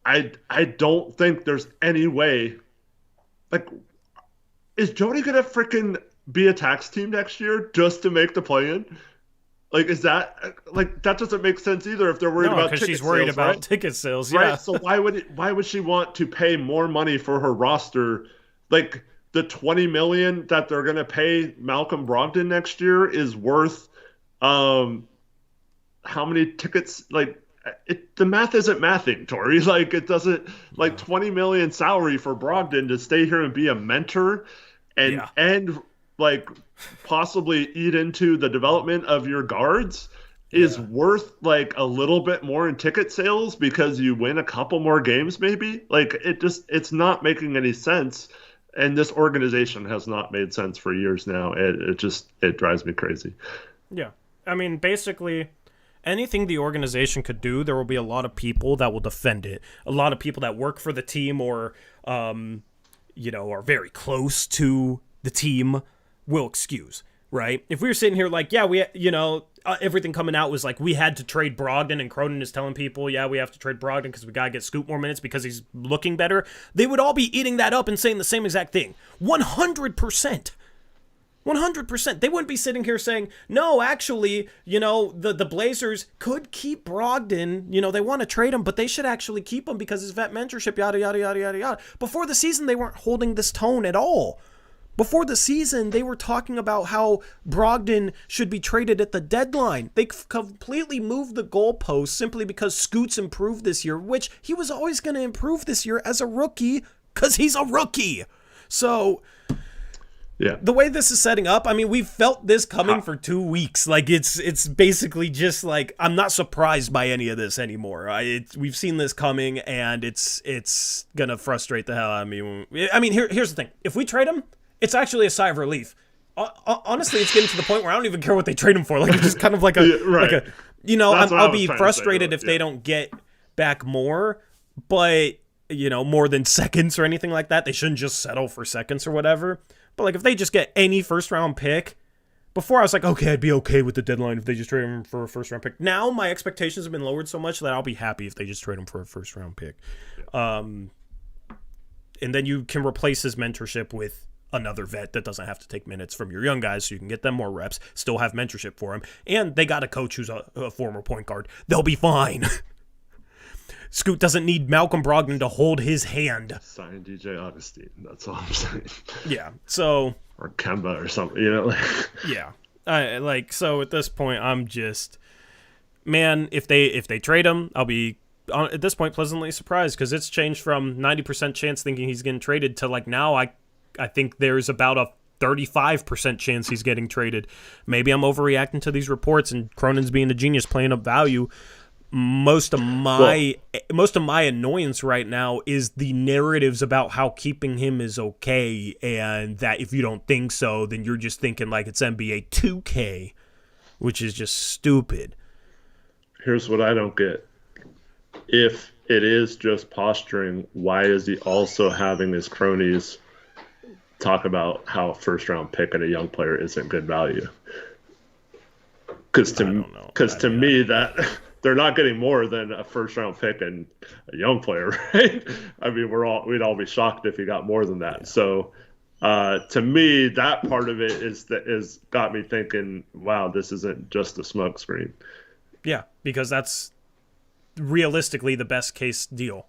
I don't think there's any way, like, is Jody gonna freaking be a tax team next year just to make the play-in? Like, is that, like, that doesn't make sense either if they're worried about ticket sales. No, because she's worried about ticket sales, yeah. Right, so why would she want to pay more money for her roster? Like, the $20 million that they're gonna pay Malcolm Brogdon next year is worth how many tickets? Like, the math isn't mathing, Tori. Like, it doesn't, like, $20 million salary for Brogdon to stay here and be a mentor and like possibly eat into the development of your guards is worth, like, a little bit more in ticket sales because you win a couple more games maybe. Like, it's not making any sense, and this organization has not made sense for years now. It drives me crazy. Yeah, I mean, basically anything the organization could do, there will be a lot of people that will defend it. A lot of people that work for the team or, are very close to the team will excuse, right? If we were sitting here like, everything coming out was like we had to trade Brogdon, and Cronin is telling people, we have to trade Brogdon because we got to get Scoot more minutes because he's looking better, they would all be eating that up and saying the same exact thing. 100%. 100%. They wouldn't be sitting here saying, no, actually, the Blazers could keep Brogdon. They want to trade him, but they should actually keep him because his vet mentorship, yada, yada, yada, yada, yada. Before the season, they weren't holding this tone at all. Before the season, they were talking about how Brogdon should be traded at the deadline. They completely moved the goalposts simply because Scoot's improved this year, which he was always going to improve this year as a rookie because he's a rookie. So, yeah, the way this is setting up, I mean, we've felt this coming for 2 weeks. Like, it's basically just like, I'm not surprised by any of this anymore. We've seen this coming, and it's going to frustrate the hell out of me. I mean, here's the thing. If we trade him, it's actually a sigh of relief. Honestly, it's getting to the point where I don't even care what they trade him for. Like, it's just kind of like I'll be frustrated if they don't get back more, but, more than seconds or anything like that. They shouldn't just settle for seconds or whatever. But, like, if they just get any first-round pick, before I was like, okay, I'd be okay with the deadline if they just trade him for a first-round pick. Now my expectations have been lowered so much that I'll be happy if they just trade him for a first-round pick. And then you can replace his mentorship with another vet that doesn't have to take minutes from your young guys, so you can get them more reps, still have mentorship for him, and they got a coach who's a former point guard. They'll be fine. Scoot doesn't need Malcolm Brogdon to hold his hand. Sign DJ Augustine. That's all I'm saying. Yeah. So. Or Kemba or something. Yeah. So at this point, I'm just, man. If they trade him, I'll be at this point pleasantly surprised because it's changed from 90% chance thinking he's getting traded to like now I think there's about a 35% chance he's getting traded. Maybe I'm overreacting to these reports, and Cronin's being a genius, playing up value. Most of my annoyance right now is the narratives about how keeping him is okay, and that if you don't think so, then you're just thinking like it's NBA 2K, which is just stupid. Here's what I don't get. If it is just posturing, why is he also having his cronies talk about how a first-round pick and a young player isn't good value? Because to me, that they're not getting more than a first-round pick and a young player, right? I mean, we'd all be shocked if he got more than that. Yeah. So, to me, that part of it is got me thinking, wow, this isn't just a smokescreen. Yeah, because that's realistically the best case deal.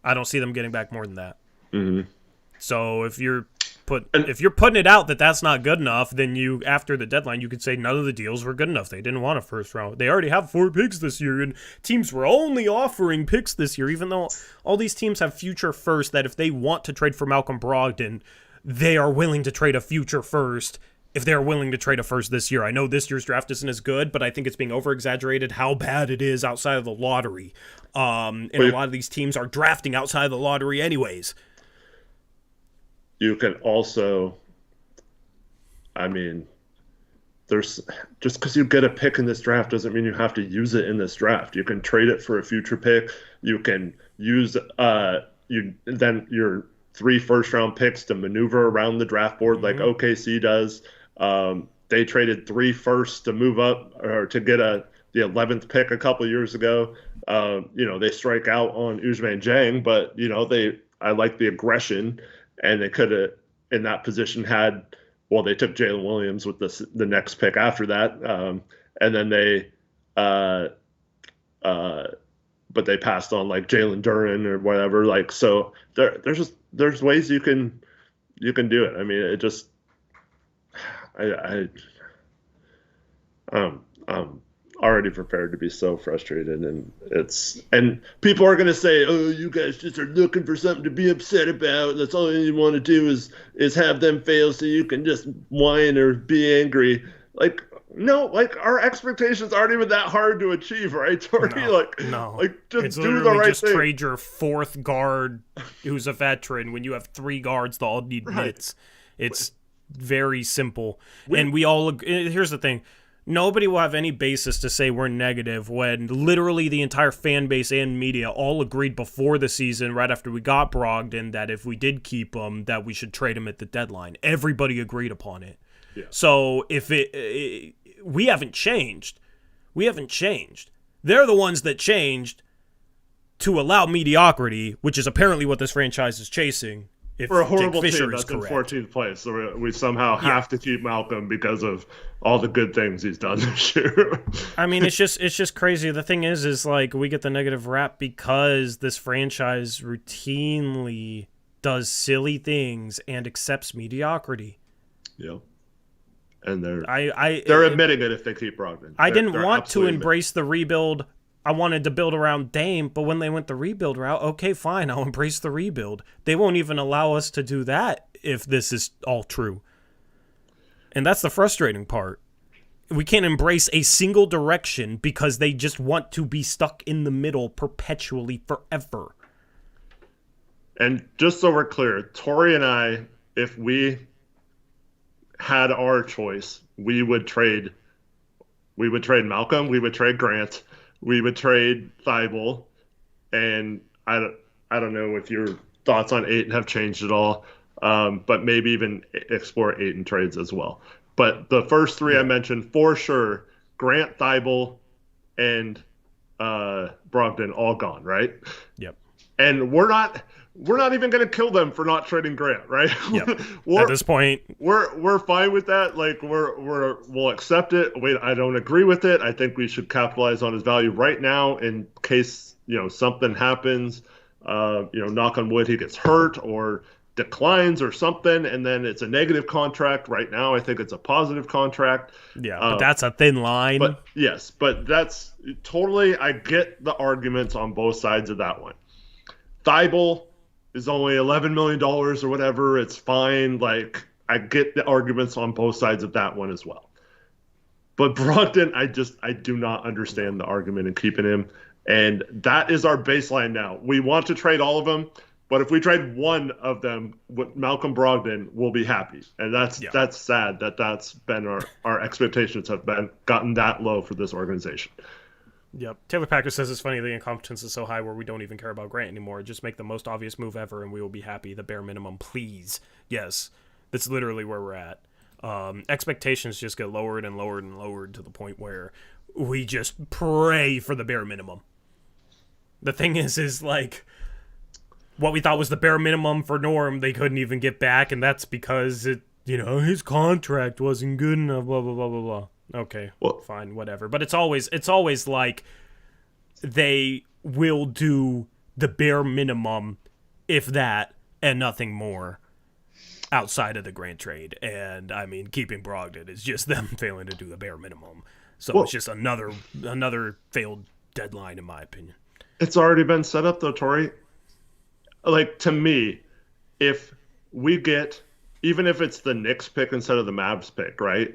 I don't see them getting back more than that. Mm-hmm. So if you're putting it out that that's not good enough, then you, after the deadline, you could say none of the deals were good enough. They didn't want a first round. They already have 4 picks this year, and teams were only offering picks this year, even though all these teams have future first that if they want to trade for Malcolm Brogdon, they are willing to trade a future first if they're willing to trade a first this year. I know this year's draft isn't as good, but I think it's being over-exaggerated how bad it is outside of the lottery. And a lot of these teams are drafting outside of the lottery anyways. You can also, I mean, there's just because you get a pick in this draft doesn't mean you have to use it in this draft. You can trade it for a future pick. You can use your 3 first-round picks to maneuver around the draft board like OKC does. They traded 3 firsts to move up or to get the 11th pick a couple years ago. They strike out on Ousmane Dieng, but I like the aggression, and they could have in that position had. Well, they took Jalen Williams with the next pick after that, and then but they passed on like Jalen Duren or whatever. Like, so there's ways you can do it. I mean, it just I'm already prepared to be so frustrated, and people are gonna say, oh, you guys just are looking for something to be upset about. That's all you want to do is have them fail so you can just whine or be angry. Like, no, like our expectations aren't even that hard to achieve, right, Tori? No. Just do the right thing. Trade your 4th guard who's a veteran when you have 3 guards that all need minutes. It's very simple. And we all here's the thing. Nobody will have any basis to say we're negative when literally the entire fan base and media all agreed before the season, right after we got Brogdon, that if we did keep him, that we should trade him at the deadline. Everybody agreed upon it. Yeah. So if we haven't changed. We haven't changed. They're the ones that changed to allow mediocrity, which is apparently what this franchise is chasing. If for a horrible Jake Fisher team that's is correct. In 14th place, so we somehow have to keep Malcolm because of all the good things he's done this year. I mean, it's just crazy. The thing is like we get the negative rap because this franchise routinely does silly things and accepts mediocrity. Yeah, and they're admitting it if they keep Brogdon. I didn't want to embrace the rebuild. I wanted to build around Dame, but when they went the rebuild route, okay, fine, I'll embrace the rebuild. They won't even allow us to do that if this is all true. And that's the frustrating part. We can't embrace a single direction because they just want to be stuck in the middle perpetually forever. And just so we're clear, Tori and I, if we had our choice, we would trade Malcolm, we would trade Grant, we would trade Thibault, and I don't know if your thoughts on Ayton have changed at all, but maybe even explore Ayton trades as well. But the first 3 I mentioned, for sure, Grant, Thibault, and Brogdon all gone, right? Yep. And we're not even going to kill them for not trading Grant, right? Yep. At this point, we're fine with that. Like we'll accept it. Wait, I don't agree with it. I think we should capitalize on his value right now in case something happens. Knock on wood, he gets hurt or declines or something, and then it's a negative contract. Right now, I think it's a positive contract. Yeah, but that's a thin line. But yes, but that's totally. I get the arguments on both sides of that one. Thibault is only $11 million or whatever. It's fine. Like, I get the arguments on both sides of that one as well. But Brogdon, I do not understand the argument in keeping him. And that is our baseline now. We want to trade all of them, but if we trade one of them with Malcolm Brogdon, we'll be happy. And that's sad that's been our expectations have been gotten that low for this organization. Yep. Taylor Packer says it's funny the incompetence is so high where we don't even care about Grant anymore. Just make the most obvious move ever and we will be happy. The bare minimum, please. Yes, that's literally where we're at. Expectations just get lowered and lowered and lowered to the point where we just pray for the bare minimum. The thing is like what we thought was the bare minimum for Norm, they couldn't even get back, and that's because his contract wasn't good enough, blah, blah, blah, blah, blah. Okay, well, fine, whatever. But it's always like they will do the bare minimum, if that, and nothing more outside of the Grant trade. And, I mean, keeping Brogdon is just them failing to do the bare minimum. So it's just another failed deadline, in my opinion. It's already been set up, though, Tori. Like, to me, if we get even if it's the Knicks pick instead of the Mavs pick, right?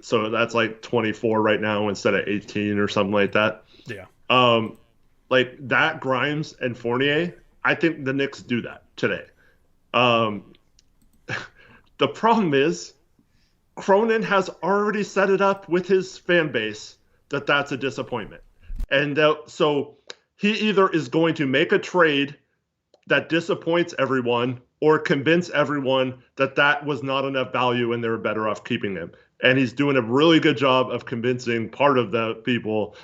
So that's like 24 right now instead of 18 or something like that. Yeah. Like that Grimes and Fournier, I think the Knicks do that today. The problem is Cronin has already set it up with his fan base that that's a disappointment. And so he either is going to make a trade that disappoints everyone or convince everyone that that was not enough value and they were better off keeping him. And he's doing a really good job of convincing part of the people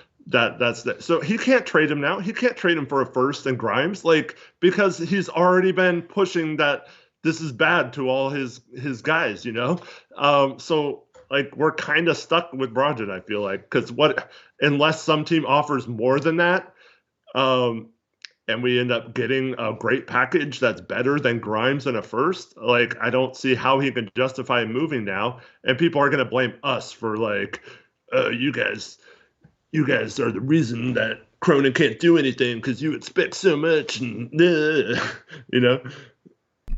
so he can't trade him now. He can't trade him for a first and Grimes, like, because he's already been pushing that this is bad to all his guys, So like we're kind of stuck with Brogdon, I feel like, because unless some team offers more than that, and we end up getting a great package that's better than Grimes and a first, like I don't see how he can justify moving now, and people are going to blame us for like, you guys are the reason that Cronin can't do anything because you expect so much, and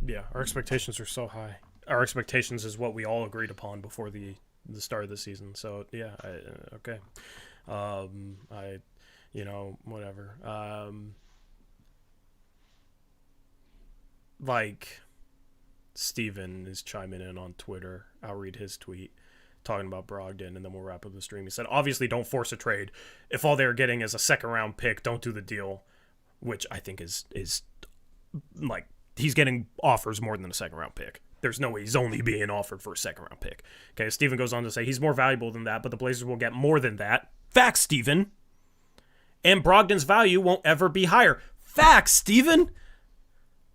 Yeah, our expectations are so high. Our expectations is what we all agreed upon before the start of the season. So yeah, okay. Whatever. Like Steven is chiming in on Twitter. I'll read his tweet talking about Brogdon, and then we'll wrap up the stream. He said, obviously don't force a trade. If all they're getting is a second-round pick, don't do the deal, which I think is like, he's getting offers more than a second-round pick. There's no way he's only being offered for a second-round pick. Okay, Steven goes on to say, he's more valuable than that, but the Blazers will get more than that. Facts, Steven. And Brogdon's value won't ever be higher. Facts, Steven.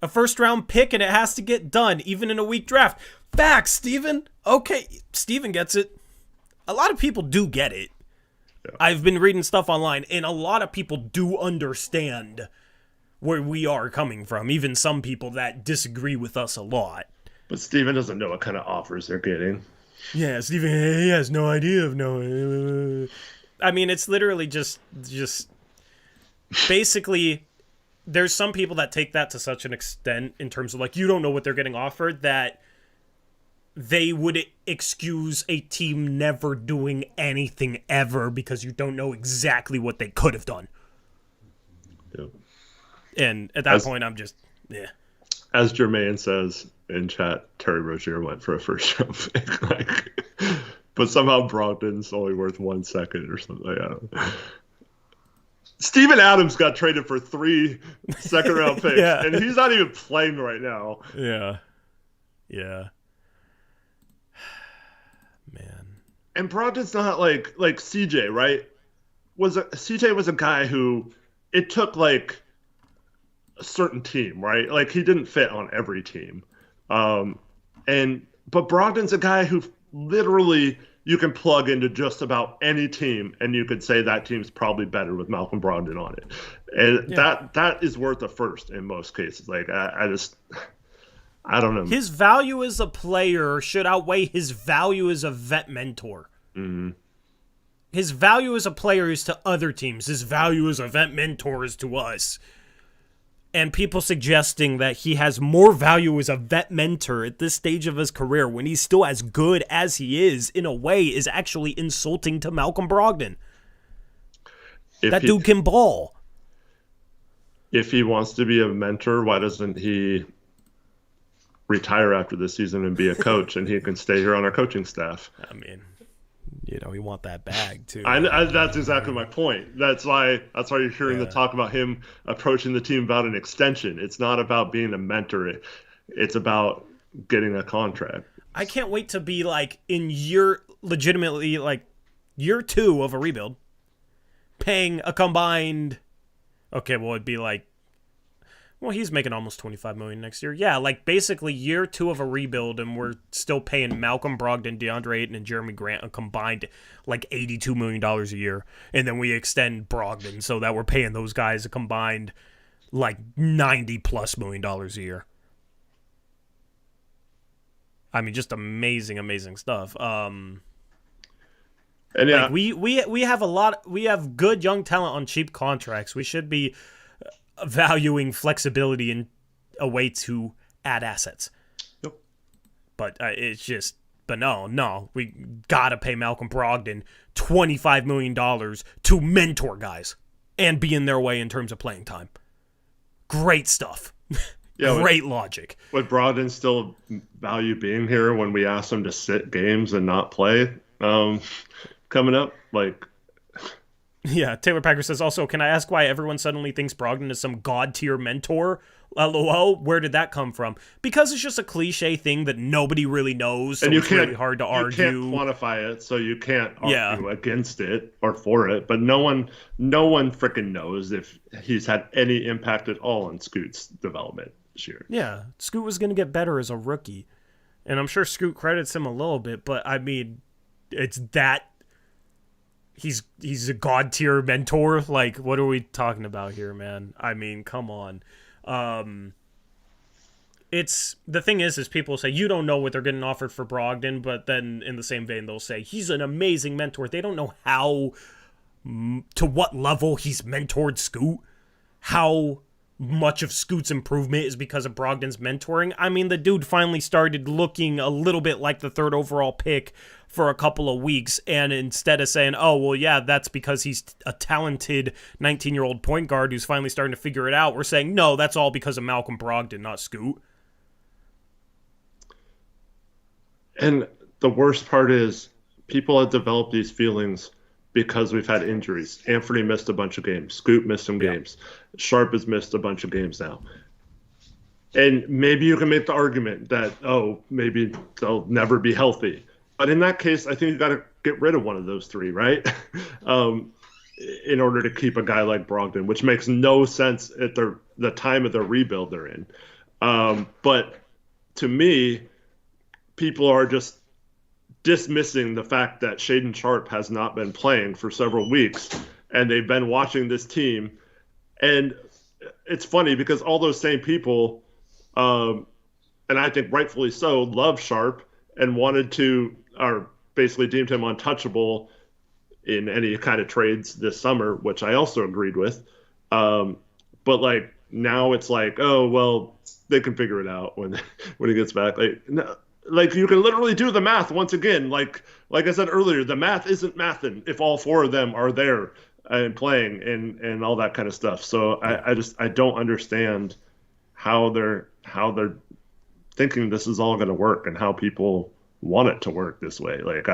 A first-round pick, and it has to get done, even in a weak draft. Facts, Steven. Okay, Steven gets it. A lot of people do get it. Yeah. I've been reading stuff online, and a lot of people do understand where we are coming from, even some people that disagree with us a lot. But Steven doesn't know what kind of offers they're getting. Yeah, Steven, he has no idea of knowing. I mean, it's literally just basically, there's some people that take that to such an extent in terms of like, you don't know what they're getting offered, that they would excuse a team never doing anything ever because you don't know exactly what they could have done. Yep. And at that point, I'm just, yeah. As Jermaine says in chat, Terry Rozier went for a first-round pick. But somehow Brogdon's only worth 1 second or something. I don't know. Steven Adams got traded for 3 second-round picks, yeah. And he's not even playing right now. Yeah. Yeah. Man. And Brogdon's not like CJ, right? CJ was a guy who it took like a certain team, right? Like he didn't fit on every team. But Brogdon's a guy who literally you can plug into just about any team and you could say that team's probably better with Malcolm Brogdon on it. And that is worth a first in most cases. Like I don't know. His value as a player should outweigh his value as a vet mentor. Mm-hmm. His value as a player is to other teams. His value as a vet mentor is to us. And people suggesting that he has more value as a vet mentor at this stage of his career when he's still as good as he is, in a way, is actually insulting to Malcolm Brogdon. Dude can ball. If he wants to be a mentor, why doesn't he retire after this season and be a coach, and he can stay here on our coaching staff? I mean, he want that bag too. That's exactly my point. That's why you're hearing the talk about him approaching the team about an extension. It's not about being a mentor. It's about getting a contract. I can't wait to be like in year 2 of a rebuild, paying a combined. Okay, well it'd be like. Well, he's making almost $25 million next year. Yeah, like basically year 2 of a rebuild, and we're still paying Malcolm Brogdon, DeAndre Ayton, and Jeremy Grant a combined like $82 million a year. And then we extend Brogdon so that we're paying those guys a combined like $90+ million a year. I mean, just amazing stuff. And yeah, like we have we have good young talent on cheap contracts. We should be valuing flexibility in a way to add assets. Yep. But it's just, but no, we gotta pay Malcolm Brogdon $25 million to mentor guys and be in their way in terms of playing time. Great stuff. Yeah, great logic. Would Brogdon still value being here when we asked him to sit games and not play coming up? Like, yeah, Taylor Packer says, also, can I ask why everyone suddenly thinks Brogdon is some god-tier mentor? LOL, where did that come from? Because it's just a cliche thing that nobody really knows, so and it's really hard to argue. You can't quantify it, so you can't argue against it or for it. But no one freaking knows if he's had any impact at all on Scoot's development this year. Yeah, Scoot was going to get better as a rookie. And I'm sure Scoot credits him a little bit, but I mean, it's that he's a god-tier mentor. Like, what are we talking about here, man? I mean, come on. It's the thing is people say you don't know what they're getting offered for Brogdon, but then in the same vein they'll say he's an amazing mentor. They don't know how to what level he's mentored Scoot, how much of Scoot's improvement is because of Brogdon's mentoring. I mean, the dude finally started looking a little bit like the 3rd overall pick for a couple of weeks, and instead of saying, oh, well, yeah, that's because he's a talented 19-year-old point guard who's finally starting to figure it out, we're saying, no, that's all because of Malcolm Brogdon, not Scoot. And the worst part is people have developed these feelings because we've had injuries. Anthony missed a bunch of games. Scoot missed some games. Sharp has missed a bunch of games now. And maybe you can make the argument that, oh, maybe they'll never be healthy. But in that case, I think you got to get rid of one of those three, right? In order to keep a guy like Brogdon, which makes no sense at the time of the rebuild they're in. But to me, people are just dismissing the fact that Shaedon Sharpe has not been playing for several weeks, and they've been watching this team. And it's funny because all those same people, and I think rightfully so, love Sharpe and wanted to, or basically deemed him untouchable in any kind of trades this summer, which I also agreed with. But like now it's like, oh, well, they can figure it out when he gets back. Like, no, like you can literally do the math once again. Like I said earlier, the math isn't mathing if all 4 of them are there and playing and all that kind of stuff. So I don't understand how they're thinking this is all going to work and how people want it to work this way. Like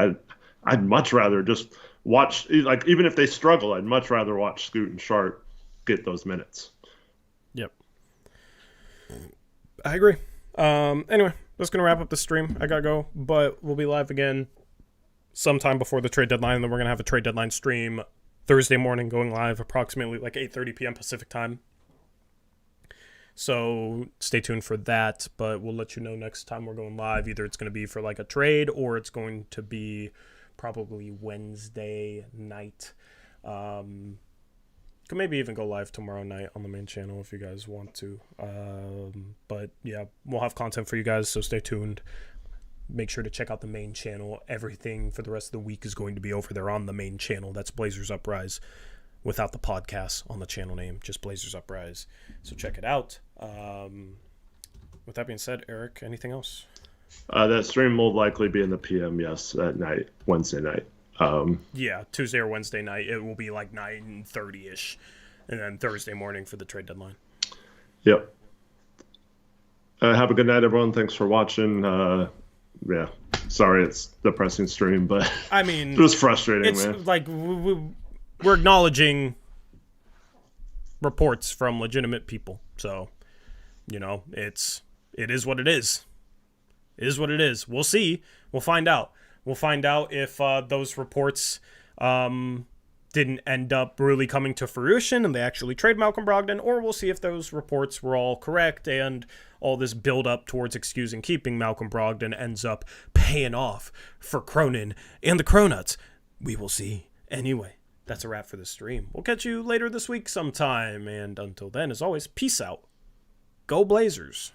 I'd much rather just watch, like even if they struggle, I'd much rather watch Scoot and Sharpe get those minutes. Yep. I agree. Anyway, that's going to wrap up the stream. I got to go, but we'll be live again sometime before the trade deadline. And then we're going to have a trade deadline stream Thursday morning going live approximately like 8:30 p.m. Pacific time. So stay tuned for that, but we'll let you know next time we're going live. Either it's going to be for like a trade or it's going to be probably Wednesday night. Could maybe even go live tomorrow night on the main channel if you guys want to. But yeah, we'll have content for you guys, so stay tuned. Make sure to check out the main channel. Everything for the rest of the week is going to be over there on the main channel. That's Blazers Uprise, without the podcast on the channel name, just Blazers Uprise. So check it out. With that being said, Eric, anything else? That stream will likely be in the PM, yes, at night, Wednesday night. Yeah, Tuesday or Wednesday night. It will be like 9:30ish, and then Thursday morning for the trade deadline. Yep. Have a good night, everyone. Thanks for watching. Yeah, sorry it's depressing stream, but I mean, it was frustrating, it's man. Like we're acknowledging reports from legitimate people, so you know it is what it is. It is what it is. We'll see. We'll find out. We'll find out if those reports didn't end up really coming to fruition and they actually trade Malcolm Brogdon, or we'll see if those reports were all correct and all this build-up towards excusing keeping Malcolm Brogdon ends up paying off for Cronin and the Cronuts. We will see. Anyway, that's a wrap for the stream. We'll catch you later this week sometime, and until then, as always, peace out. Go Blazers.